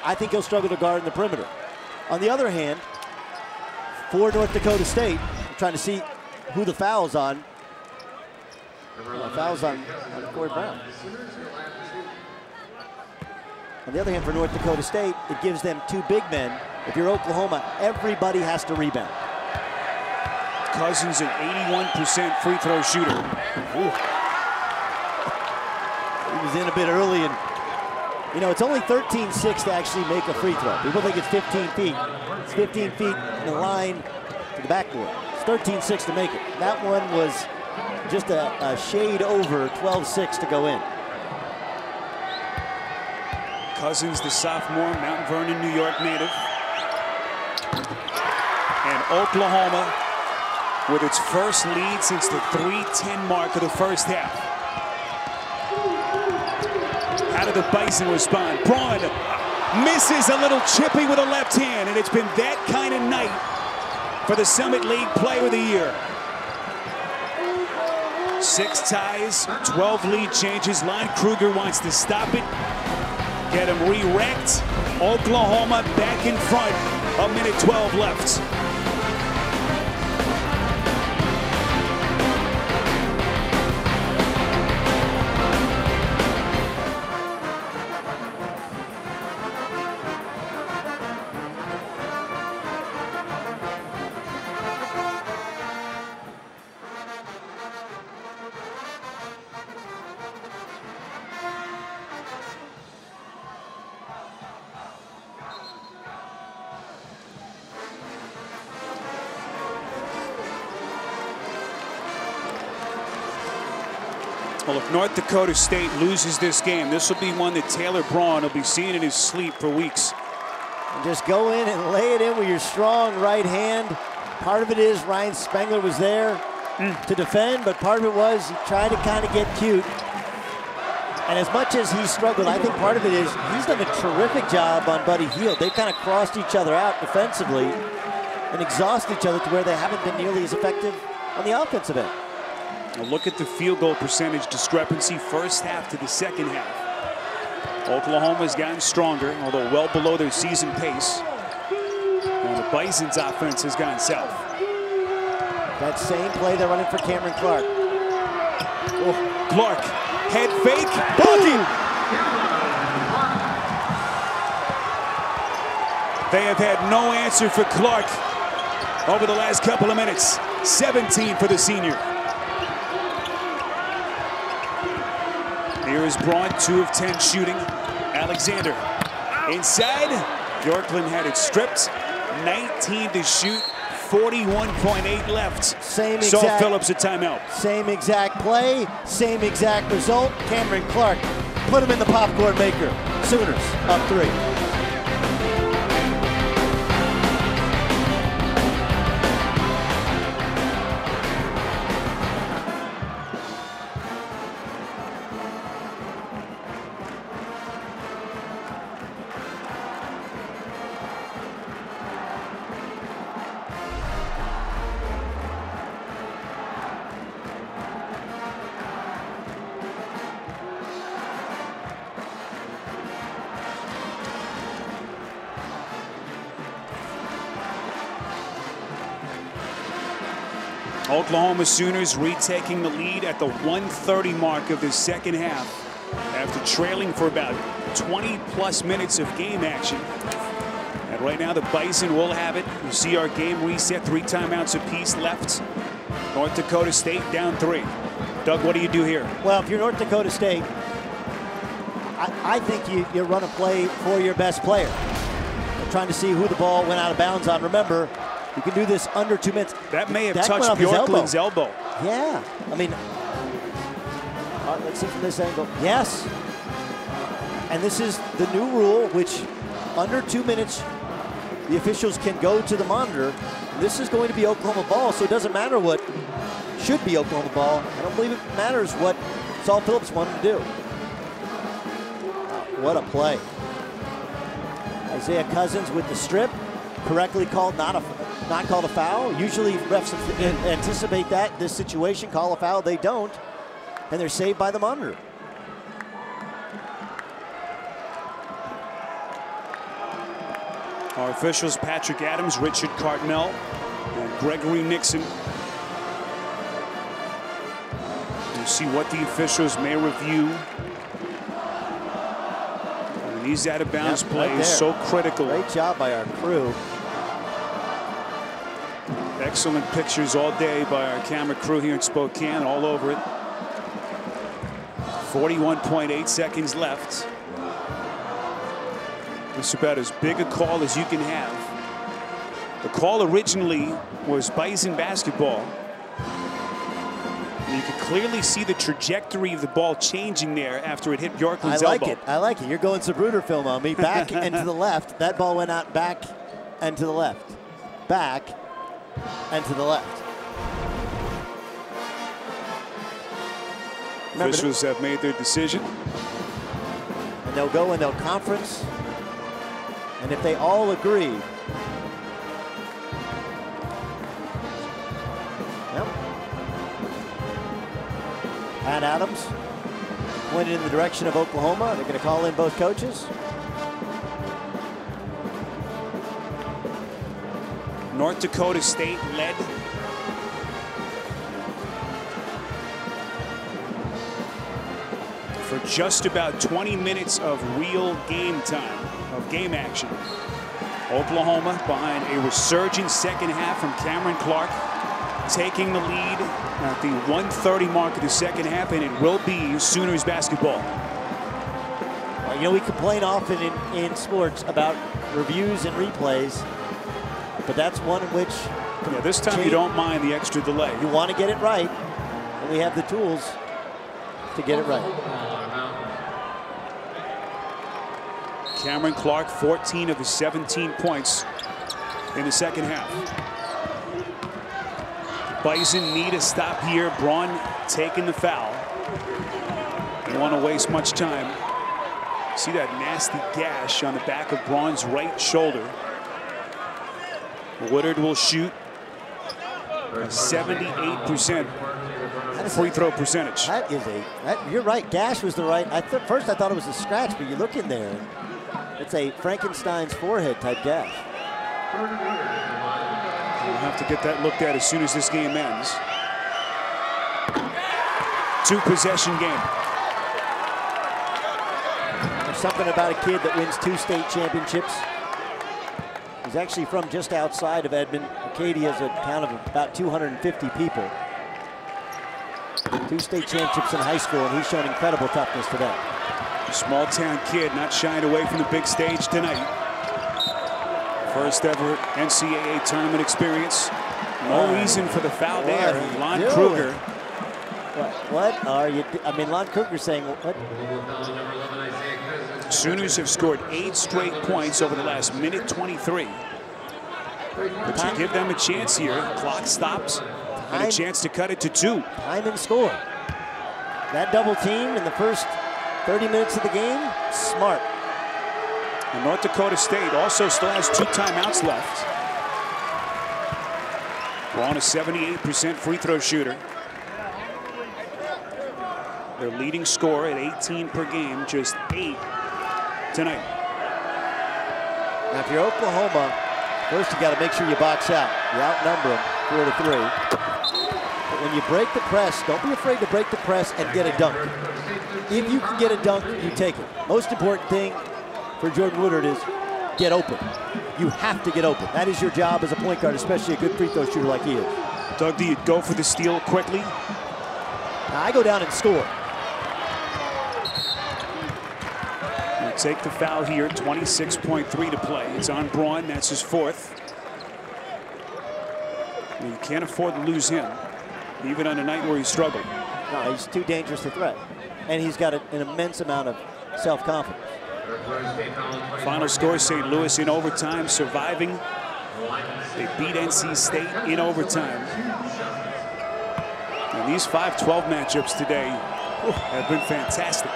I think he'll struggle to guard in the perimeter. On the other hand, for North Dakota State, I'm trying to see who the foul's on. Foul's on Corey Brown. On the other hand, for North Dakota State, it gives them 2 big men. If you're Oklahoma, everybody has to rebound. Cousins, an 81% free throw shooter. Ooh. He was in a bit early, and you know, it's only 13-6 to actually make a free throw. People think it's 15 feet. It's 15 feet in the line to the backboard. It's 13-6 to make it. That one was just a shade over 12-6 to go in. Cousins, the sophomore, Mount Vernon, New York native. And Oklahoma with its first lead since the 3:10 mark of the first half. How did the Bison respond? Braun misses a little chippy with a left hand, and it's been that kind of night for the Summit League Player of the Year. 6 ties, 12 lead changes. Lon Kruger wants to stop it, get him re-racked. Oklahoma back in front, 1:12 left. Well, if North Dakota State loses this game, this will be one that Taylor Braun will be seeing in his sleep for weeks. And just go in and lay it in with your strong right hand. Part of it is Ryan Spengler was there to defend, but part of it was he tried to kind of get cute. And as much as he struggled, I think part of it is he's done a terrific job on Buddy Hield. They've kind of crossed each other out defensively and exhausted each other to where they haven't been nearly as effective on the offensive end. Now look at the field goal percentage discrepancy first half to the second half. Oklahoma's gotten stronger, although well below their season pace. And the Bison's offense has gone south. That same play they're running for Cameron Clark. Oh, Clark, head fake, blocking. They have had no answer for Clark over the last couple of minutes. 17 for the senior. Here is Braun, 2 of 10 shooting. Alexander inside. Bjorklund had it stripped. 19 to shoot, 41.8 left. Same exact. Saul Phillips a timeout. Same exact play, same exact result. Cameron Clark, put him in the popcorn maker. Sooners up 3. Oklahoma Sooners retaking the lead at the 1:30 mark of the second half after trailing for about 20+ minutes of game action. And right now the Bison will have it. You see our game reset, 3 timeouts apiece left. North Dakota State down 3. Doug, what do you do here? Well, if you're North Dakota State, I think you run a play for your best player. You're trying to see who the ball went out of bounds on. Remember, you can do this under 2 minutes. That may have touched Bjorklund's elbow. Yeah. I mean, let's see from this angle. Yes. And this is the new rule, which under 2 minutes, the officials can go to the monitor. This is going to be Oklahoma ball, so it doesn't matter what should be Oklahoma ball. I don't believe it matters what Saul Phillips wanted to do. What a play. Isaiah Cousins with the strip, correctly called, not called a foul. Usually refs anticipate that. This situation, call a foul, they don't. And they're saved by the monitor. Our officials, Patrick Adams, Richard Cartmel, and Gregory Nixon. We'll see what the officials may review. And these out-of-bounds plays right so critical. Great job by our crew. Excellent pictures all day by our camera crew here in Spokane, all over it. 41.8 seconds left. It's about as big a call as you can have. The call originally was Bison basketball. And you could clearly see the trajectory of the ball changing there after it hit Bjorklund's elbow. I like it. You're going Zapruder film on me. Back and to the left. That ball went out back and to the left. Back and to the left. Officials have made their decision. And they'll go and they'll conference. And if they all agree, Pat Adams pointed in the direction of Oklahoma. They're going to call in both coaches. North Dakota State led. For just about 20 minutes of real game time, of game action. Oklahoma behind a resurgent second half from Cameron Clark, taking the lead at the 1:30 mark of the second half, and it will be Sooners basketball. Well, you know, we complain often in sports about reviews and replays, but that's one in which this time you don't mind the extra delay. You want to get it right, and we have the tools to get it right. Cameron Clark, 14 of the 17 points in the second half. Bison need a stop here. Braun taking the foul. Don't want to waste much time. See that nasty gash on the back of Braun's right shoulder. Woodard will shoot a 78% free throw percentage. That is you're right. Gash was the right. First I thought it was a scratch, but you look in there. It's a Frankenstein's forehead type gash. We'll have to get that looked at as soon as this game ends. 2-possession game. There's something about a kid that wins 2 state championships. He's actually from just outside of Edmond. Acadia is a town of about 250 people. 2 state championships in high school, and he's shown incredible toughness today. Small town kid not shying away from the big stage tonight. First ever NCAA tournament experience. No reason for the foul there. Lon doing? Kruger. What are you? I mean, Lon Kruger saying what? Sooners have scored 8 straight points over the last minute 23. But you give them a chance here. Clock stops. And a chance to cut it to 2. Time and score. That double team in the first 30 minutes of the game, smart. And North Dakota State also still has 2 timeouts left. Braun a 78% free throw shooter. Their leading scorer at 18 per game, just 8 tonight. Now, if you're Oklahoma, first you got to make sure you box out. You outnumber them 4-3. But when you break the press, don't be afraid to break the press and get a dunk. If you can get a dunk, you take it. Most important thing for Jordan Woodard is get open. You have to get open. That is your job as a point guard, especially a good free throw shooter like he is. Doug, do you go for the steal quickly? Now, I go down and score. We'll take the foul here, 26.3 to play. It's on Braun, that's his 4th. You can't afford to lose him, even on a night where he struggled. No, he's too dangerous to threat. And he's got an immense amount of self-confidence. Final score, St. Louis in overtime, surviving. They beat NC State in overtime. And these 5-12 matchups today have been fantastic.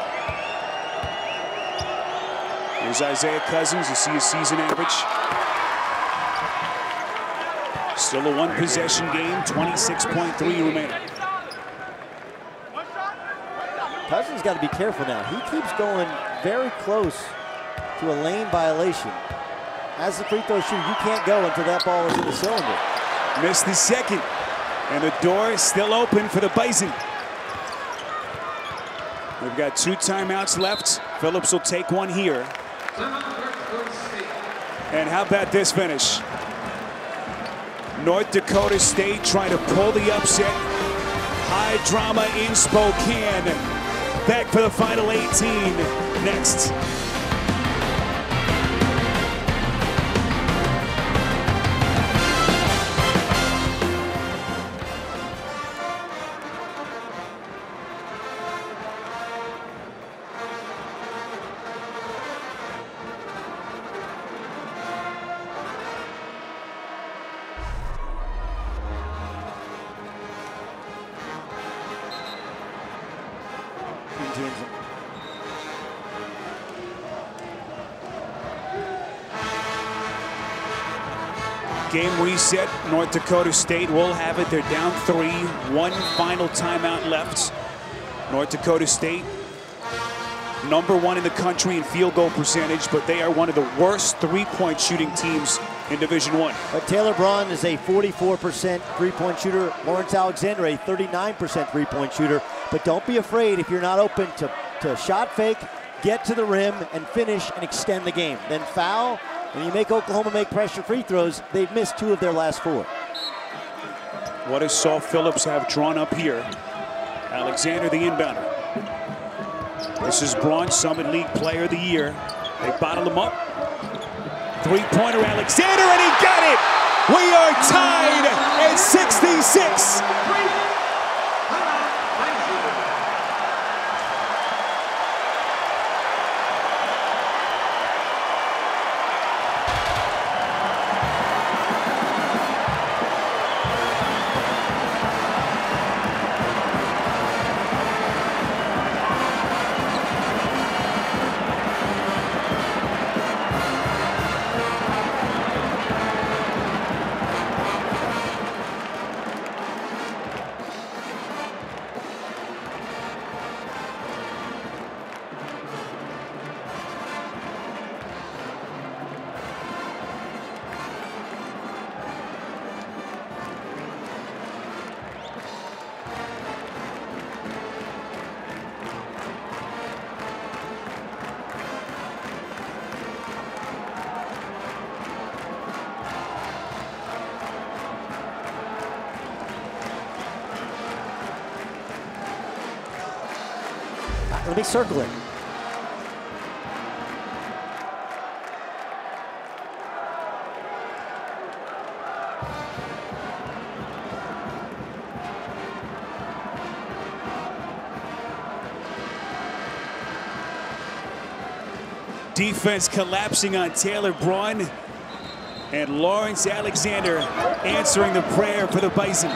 Here's Isaiah Cousins. You see his season average. Still a 1-possession game, 26.3 remaining. Cousins got to be careful now. He keeps going very close to a lane violation. As the free throw shooter, you can't go until that ball is in the cylinder. Missed the second, and the door is still open for the Bison. We've got 2 timeouts left. Phillips will take one here. And how about this finish? North Dakota State trying to pull the upset. High drama in Spokane. Back for the final 18 next. Game reset. North Dakota State will have it. They're down 3. 1 final timeout left. North Dakota State, #1 in the country in field goal percentage, but they are one of the worst 3-point shooting teams in Division I. But Taylor Braun is a 44% three-point shooter. Lawrence Alexander, a 39% three-point shooter. But don't be afraid if you're not open to shot fake, get to the rim, and finish and extend the game. Then foul. When you make Oklahoma make pressure free throws, they've missed 2 of their last 4. What does Saul Phillips have drawn up here? Alexander, the inbounder. This is Braun, Summit League Player of the Year. They bottle him up. 3-pointer Alexander, and he got it! We are tied at 66. Let me circle it. Defense collapsing on Taylor Braun. And Lawrence Alexander answering the prayer for the Bison.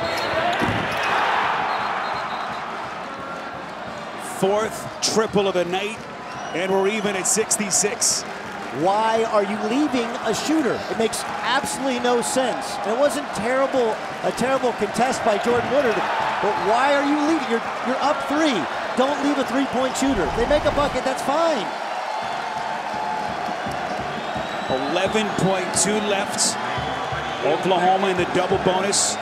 Fourth triple of the night, and we're even at 66. Why are you leaving a shooter? It makes absolutely no sense. And it wasn't a terrible contest by Jordan Woodard, but why are you leaving? You're up 3. Don't leave a three-point shooter. If they make a bucket, that's fine. 11.2 left. Oklahoma in the double bonus.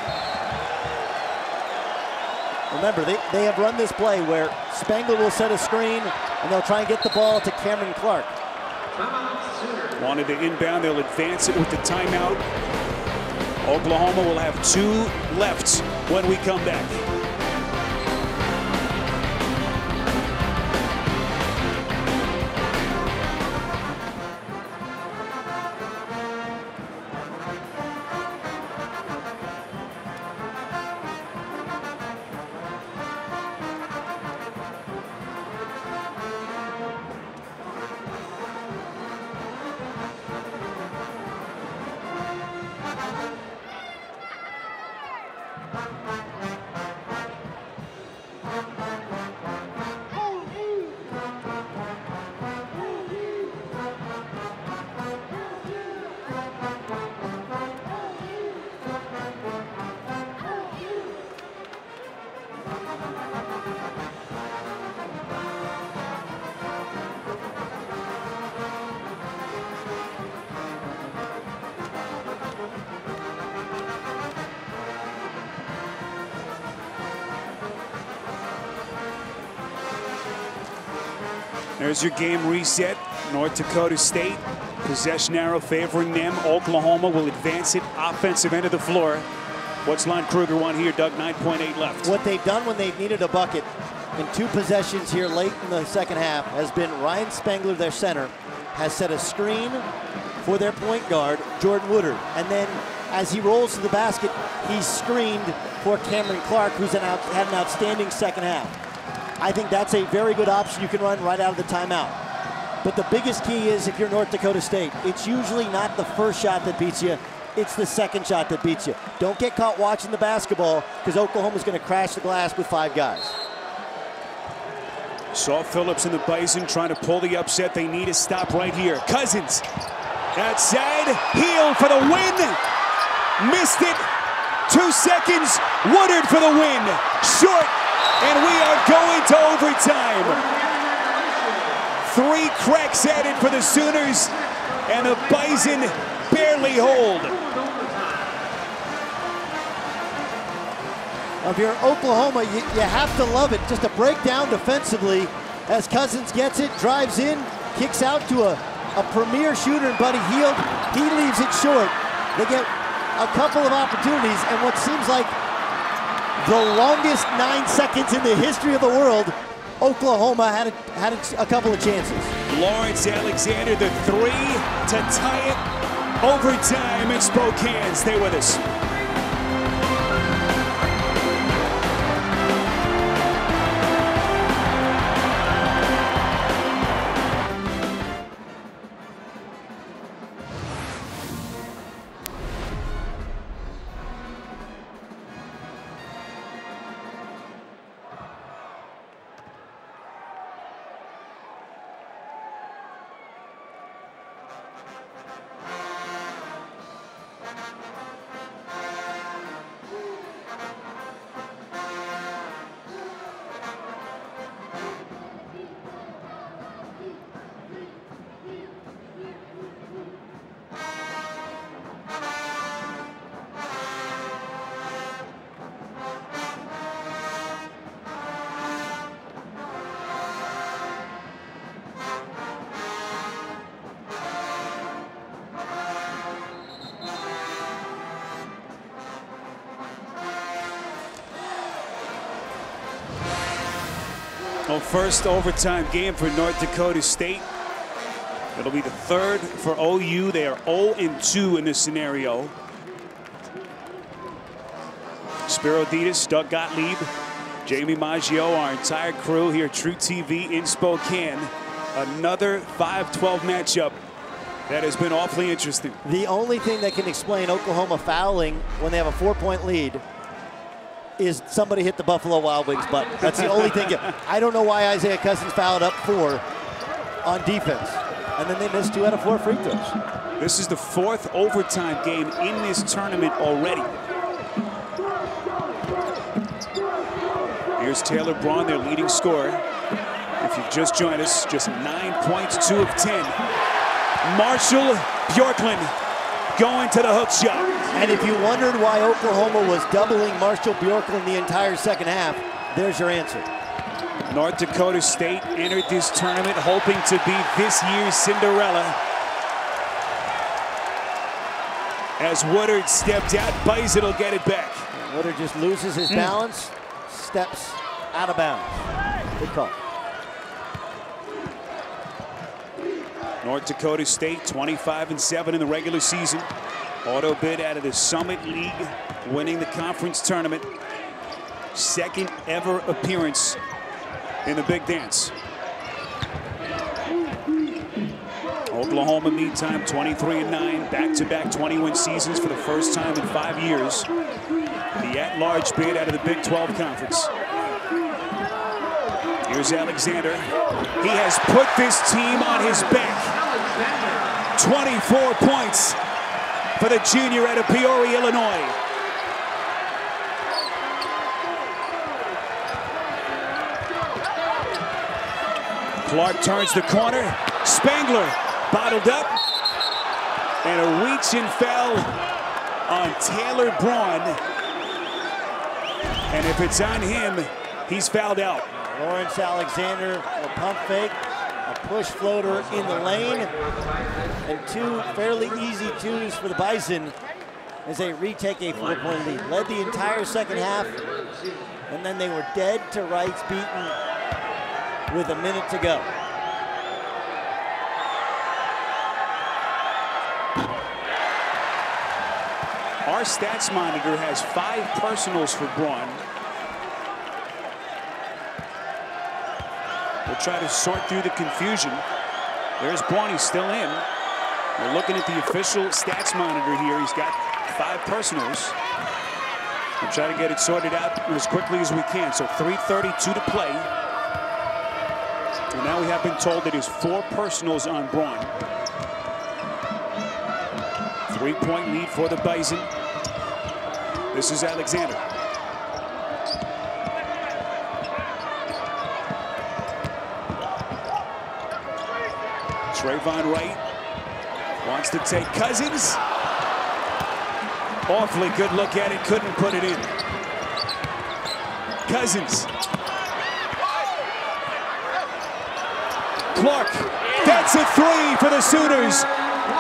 Remember, they have run this play where Spangler will set a screen and they'll try and get the ball to Cameron Clark. Wanted to inbound, they'll advance it with the timeout. Oklahoma will have 2 left when we come back. There's your game reset. North Dakota State, possession arrow favoring them. Oklahoma will advance it offensive end of the floor. What's Lon Kruger won here, Doug? 9.8 left. What they've done when they've needed a bucket in 2 possessions here late in the second half has been Ryan Spangler, their center, has set a screen for their point guard, Jordan Woodard. And then as he rolls to the basket, he's screened for Cameron Clark, who's had an outstanding second half. I think that's a very good option you can run right out of the timeout. But the biggest key is if you're North Dakota State, it's usually not the first shot that beats you, it's the second shot that beats you. Don't get caught watching the basketball because Oklahoma's going to crash the glass with 5 guys. Saw Phillips and the Bison trying to pull the upset. They need a stop right here. Cousins outside, heel for the win. Missed it. 2 seconds. Woodard for the win. Short. And we are going to overtime. 3 cracks added for the Sooners, and the Bison barely hold. If you're Oklahoma, you have to love it. Just a breakdown defensively as Cousins gets it, drives in, kicks out to a premier shooter in Buddy Hield. He leaves it short. They get a couple of opportunities, and what seems like the longest 9 seconds in the history of the world, Oklahoma had a couple of chances. Lawrence Alexander, the 3 to tie it. Overtime in Spokane. Stay with us. Well, first overtime game for North Dakota State. It'll be the 3rd for OU. They are 0-2 in this scenario. Spiro Ditas, Doug Gottlieb, Jamie Maggio, our entire crew here at True TV in Spokane. Another 5-12 matchup that has been awfully interesting. The only thing that can explain Oklahoma fouling when they have a 4-point lead is somebody hit the Buffalo Wild Wings button. That's the only thing. I don't know why Isaiah Cousins fouled up 4 on defense. And then they missed 2 out of 4 free throws. This is the 4th overtime game in this tournament already. Here's Taylor Braun, their leading scorer. If you've just joined us, just 9 points, 2 of 10. Marshall Bjorklund going to the hook shot. And if you wondered why Oklahoma was doubling Marshall Bjorklund the entire second half, there's your answer. North Dakota State entered this tournament hoping to be this year's Cinderella. As Woodard stepped out, Bison will get it back. Woodard just loses his balance, steps out of bounds. Good call. North Dakota State 25-7 in the regular season. Auto bid out of the Summit League, winning the conference tournament. 2nd ever appearance in the Big Dance. Oklahoma, meantime, 23-9, back-to-back 21 seasons for the first time in 5 years. The at-large bid out of the Big 12 Conference. Here's Alexander. He has put this team on his back. 24 points for the junior out of Peoria, Illinois. Clark turns the corner. Spangler bottled up. And a reach-in foul on Taylor Braun. And if it's on him, he's fouled out. Lawrence Alexander, a pump fake, a push floater in the lane, and 2 fairly easy 2s for the Bison as they retake a 4-point lead. Led the entire second half, and then they were dead to rights, beaten with a minute to go. Our stats monitor has 5 personals for Braun. We'll try to sort through the confusion. There's Braun, he's still in. We're looking at the official stats monitor here. He's got 5 personals. We'll try to get it sorted out as quickly as we can. So 3:32 to play. And now we have been told that there's 4 personals on Braun. 3-point lead for the Bison. This is Alexander. TrayVonn Wright wants to take Cousins. Awfully good look at it, couldn't put it in. Cousins. Clark, that's a 3 for the Sooners.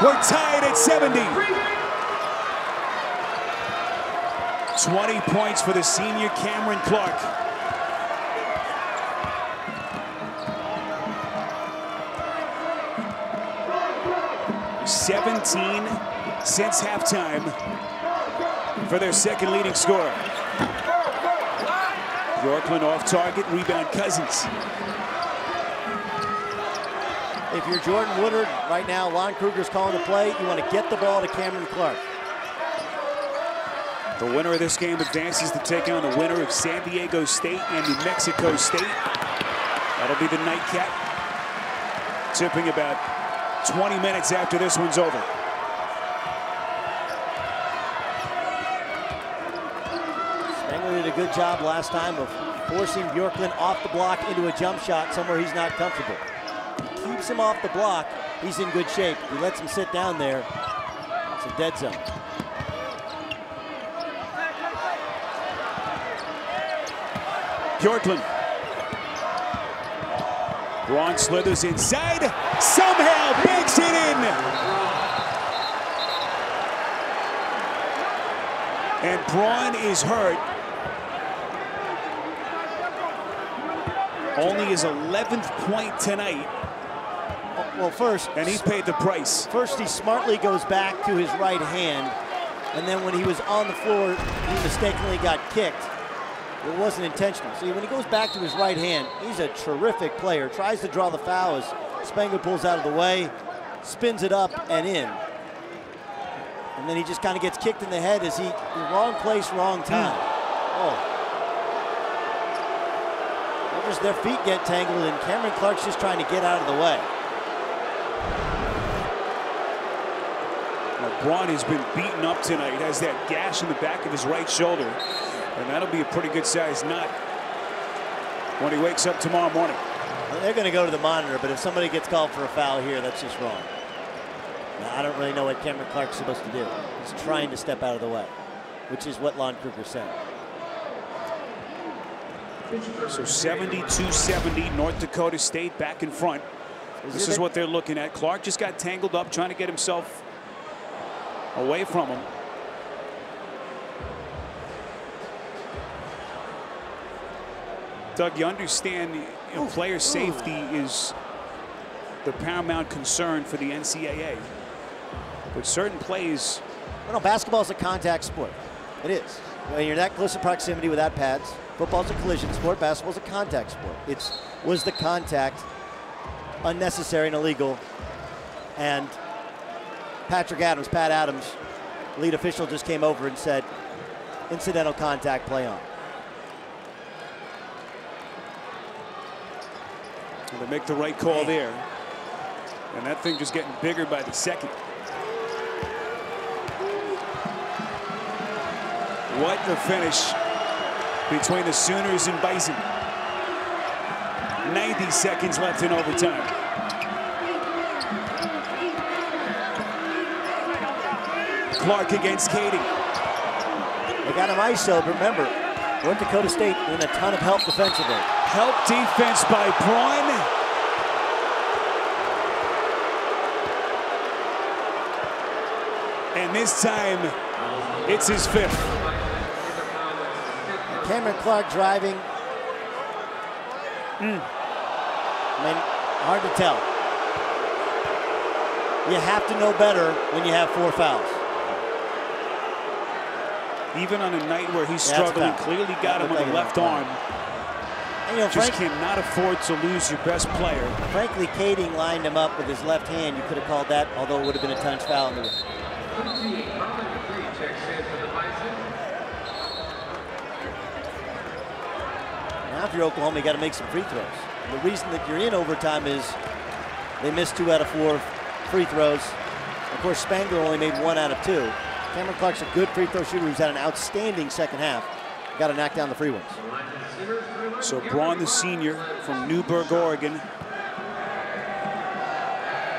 We're tied at 70. 20 points for the senior Cameron Clark. $17 since halftime for their 2nd leading scorer. Bjorklund off target, rebound Cousins. If you're Jordan Woodard, right now, Lon Kruger's calling the play. You want to get the ball to Cameron Clark. The winner of this game advances to take on the winner of San Diego State and New Mexico State. That'll be the nightcap. Tipping about 20 minutes after this one's over. Spangler did a good job last time of forcing Bjorklund off the block into a jump shot somewhere he's not comfortable. He keeps him off the block, he's in good shape. He lets him sit down there, it's a dead zone. Bjorklund. Braun slithers inside, somehow banks it in. And Braun is hurt. Only his 11th point tonight. Well, first, and he's paid the price. First, he smartly goes back to his right hand, and then when he was on the floor, he mistakenly got kicked. It wasn't intentional. See, when he goes back to his right hand, he's a terrific player. Tries to draw the foul as Spangler pulls out of the way, spins it up and in. And then he just kind of gets kicked in the head as he, wrong place, wrong time. Oh. Just their feet get tangled, and Cameron Clark's just trying to get out of the way. Well, Braun has been beaten up tonight. He has that gash in the back of his right shoulder, and that'll be a pretty good size knot when he wakes up tomorrow morning. Well, they're going to go to the monitor, but if somebody gets called for a foul here, that's just wrong. Now, I don't really know what Cameron Clark's supposed to do. He's trying to step out of the way, which is what Lon Kruger said. So 72-70, North Dakota State back in front. This is what they're looking at. Clark just got tangled up trying to get himself away from him. Doug, you understand player safety is the paramount concern for the NCAA. But certain plays... Well, no, basketball is a contact sport. It is. When you're that close in proximity without pads, football's a collision sport, basketball's a contact sport. Was the contact unnecessary and illegal? And Pat Adams, lead official, just came over and said, incidental contact, play on. And they make the right call there. And that thing just getting bigger by the second. What a finish between the Sooners and Bison. 90 seconds left in overtime. Clark against Katie. They got him ISO, but remember, North Dakota State in a ton of help defensively. Help defense by Braun. And this time, it's his fifth. Cameron Clark driving. I mean, hard to tell. You have to know better when you have 4 fouls. Even on a night where he's struggling, clearly got him on the left arm. And, just cannot afford to lose your best player. Frankly, Kading lined him up with his left hand. You could have called that, although it would have been a touch foul. Now, if you're Oklahoma, you got to make some free throws. And the reason that you're in overtime is they missed 2 out of 4 free throws. Of course, Spangler only made 1 out of 2. Cameron Clark's a good free throw shooter who's had an outstanding second half. Got to knock down the free ones. So Braun, the senior from Newburgh, Oregon,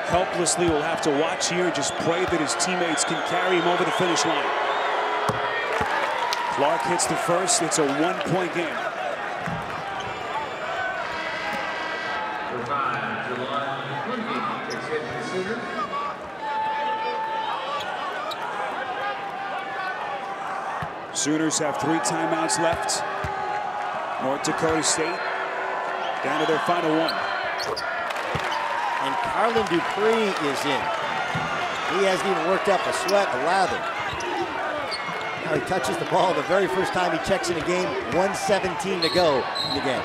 helplessly will have to watch here and just pray that his teammates can carry him over the finish line. Clark hits the first. It's a 1-point game. Sooners have 3 timeouts left. North Dakota State down to their final 1. And Carlin Dupree is in. He hasn't even worked up a sweat, a lather. Now he touches the ball the very first time he checks in a game. 1:17 to go in the game.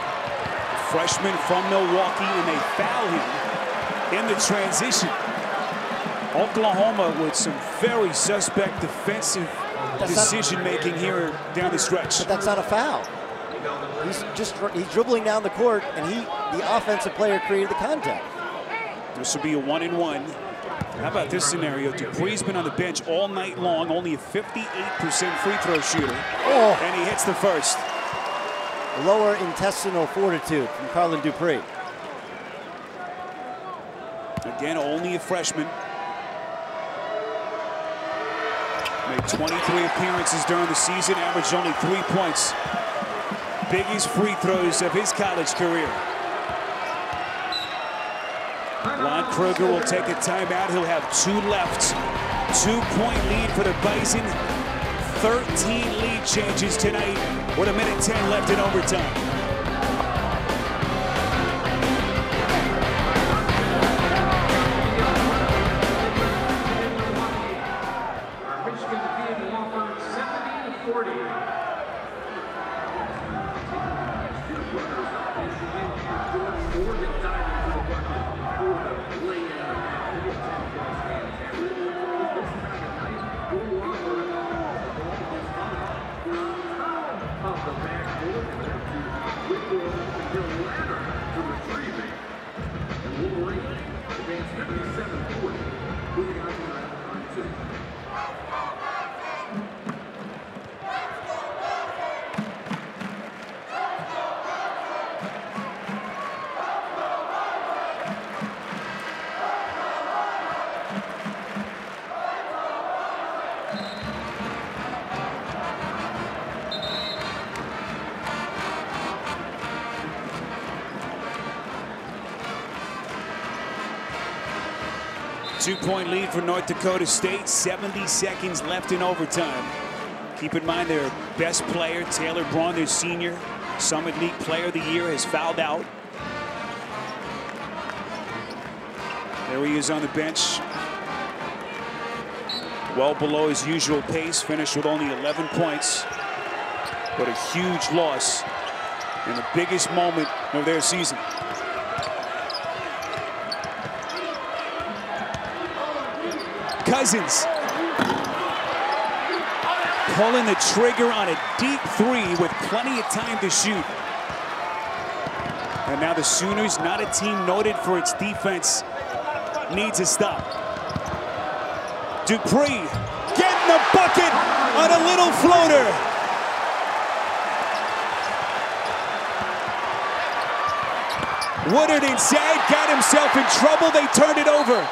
Freshman from Milwaukee, and they foul him in the transition. Oklahoma with some very suspect defensive decision-making here down the stretch. But that's not a foul. He's dribbling down the court, and the offensive player created the contact. This will be a 1-and-1. How about this scenario? Dupree's been on the bench all night long, only a 58% free throw shooter, and he hits the first. Lower intestinal fortitude from Carlin Dupree. Again, only a freshman. Made 23 appearances during the season, averaged only 3 points. Biggest free throws of his college career. Lon Kruger will take a timeout. He'll have 2 left. 2-point lead for the Bison. 13 lead changes tonight with 1:10 left in overtime. 2-point lead for North Dakota State. 70 seconds left in overtime. Keep in mind their best player, Taylor Braun, their senior Summit League Player of the Year, has fouled out. There he is on the bench. Well below his usual pace, finished with only 11 points. But a huge loss in the biggest moment of their season. Cousins pulling the trigger on a deep three with plenty of time to shoot. And now the Sooners, not a team noted for its defense, needs a stop. Dupree getting the bucket on a little floater. Woodard inside, got himself in trouble. They turned it over.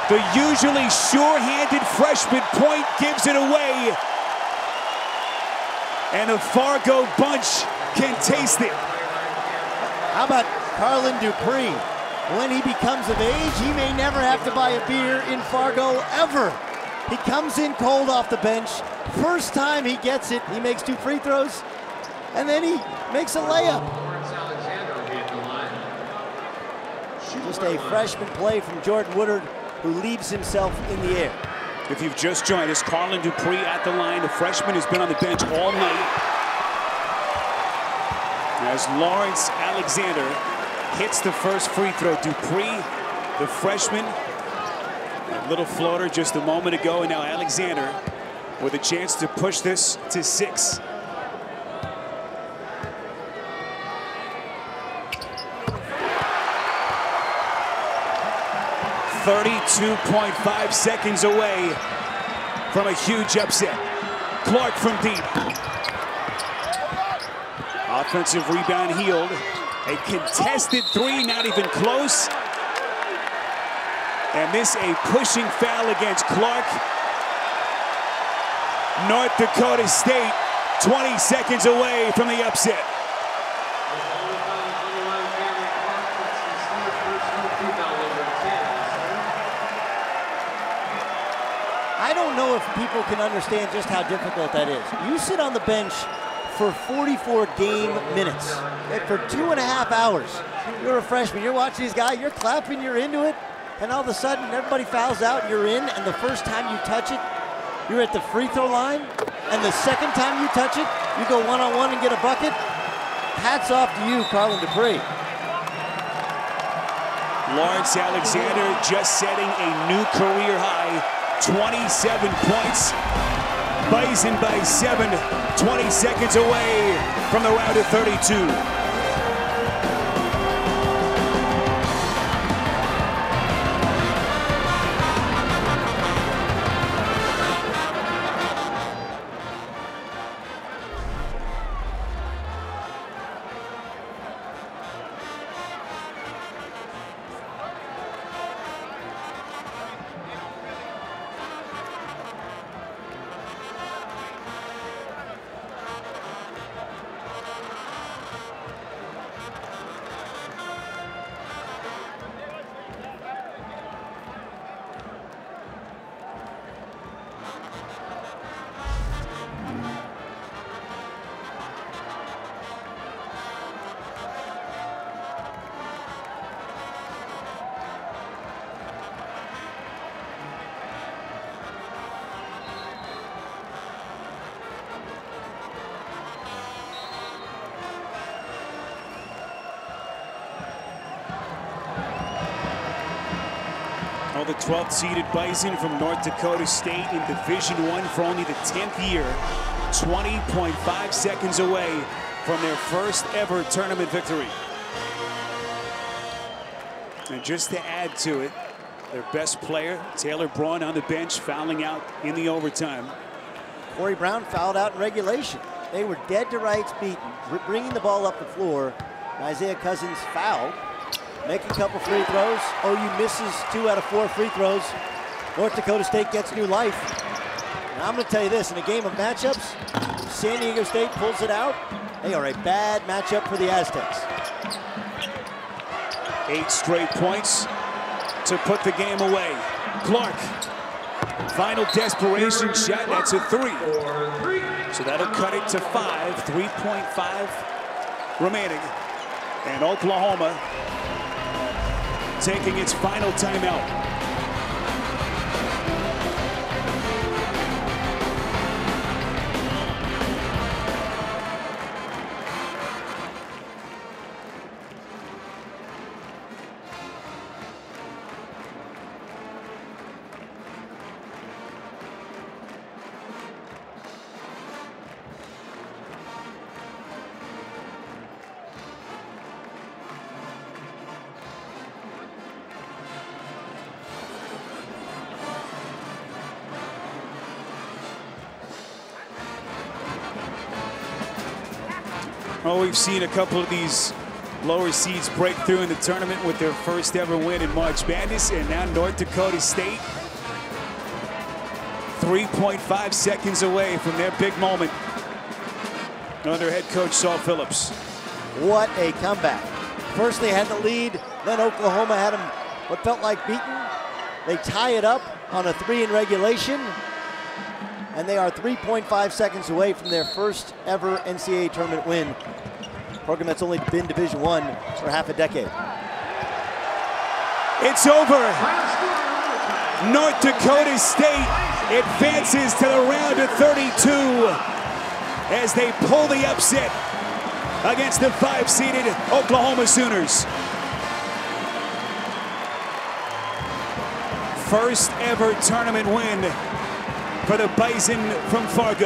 The usually sure-handed freshman point gives it away. And the Fargo bunch can taste it. How about Carlin Dupree? When he becomes of age, he may never have to buy a beer in Fargo ever. He comes in cold off the bench. First time he gets it, he makes 2 free throws, and then he makes a layup. Just a freshman play from Jordan Woodard, who leaves himself in the air. If you've just joined us, Carlin Dupree at the line. The freshman has been on the bench all night. As Lawrence Alexander hits the first free throw. Dupree, the freshman, a little floater just a moment ago, and now Alexander with a chance to push this to 6. .5 seconds away from a huge upset. Clark from deep. Offensive rebound Heald. A contested three, not even close. And this a pushing foul against Clark. North Dakota State 20 seconds away from the upset. I don't know if people can understand just how difficult that is. You sit on the bench for 44 game minutes, for 2.5 hours. You're a freshman, you're watching these guys, you're clapping, you're into it, and all of a sudden everybody fouls out, you're in, and the first time you touch it, you're at the free throw line, and the second time you touch it, you go one-on-one and get a bucket. Hats off to you, Carlin Dupree. Lawrence Alexander just setting a new career high. 27 points. Bison by 7, 20 seconds away from the round of 32. The 12th seeded Bison from North Dakota State in Division I for only the 10th year. 20.5 seconds away from their first ever tournament victory. And just to add to it, their best player, Taylor Braun, on the bench, fouling out in the overtime. Corey Brown fouled out in regulation. They were dead to rights beaten, bringing the ball up the floor. Isaiah Cousins fouled. Make a couple free throws. OU misses 2 out of 4 free throws. North Dakota State gets new life. And I'm going to tell you this, in a game of matchups, San Diego State pulls it out. They are a bad matchup for the Aztecs. 8 straight points to put the game away. Clark, final desperation shot, that's a 3. So that'll cut it to 5, 3.5 remaining. And Oklahoma taking its final timeout. Well, we've seen a couple of these lower seeds break through in the tournament with their first ever win in March Madness, and now North Dakota State 3.5 seconds away from their big moment. Under head coach Saul Phillips. What a comeback. First they had the lead, then Oklahoma had them what felt like beaten. They tie it up on a 3 in regulation, and they are 3.5 seconds away from their first ever NCAA tournament win. A program that's only been Division I for half a decade. It's over. North Dakota State advances to the round of 32 as they pull the upset against the 5-seeded Oklahoma Sooners. First ever tournament win for the Bison from Fargo.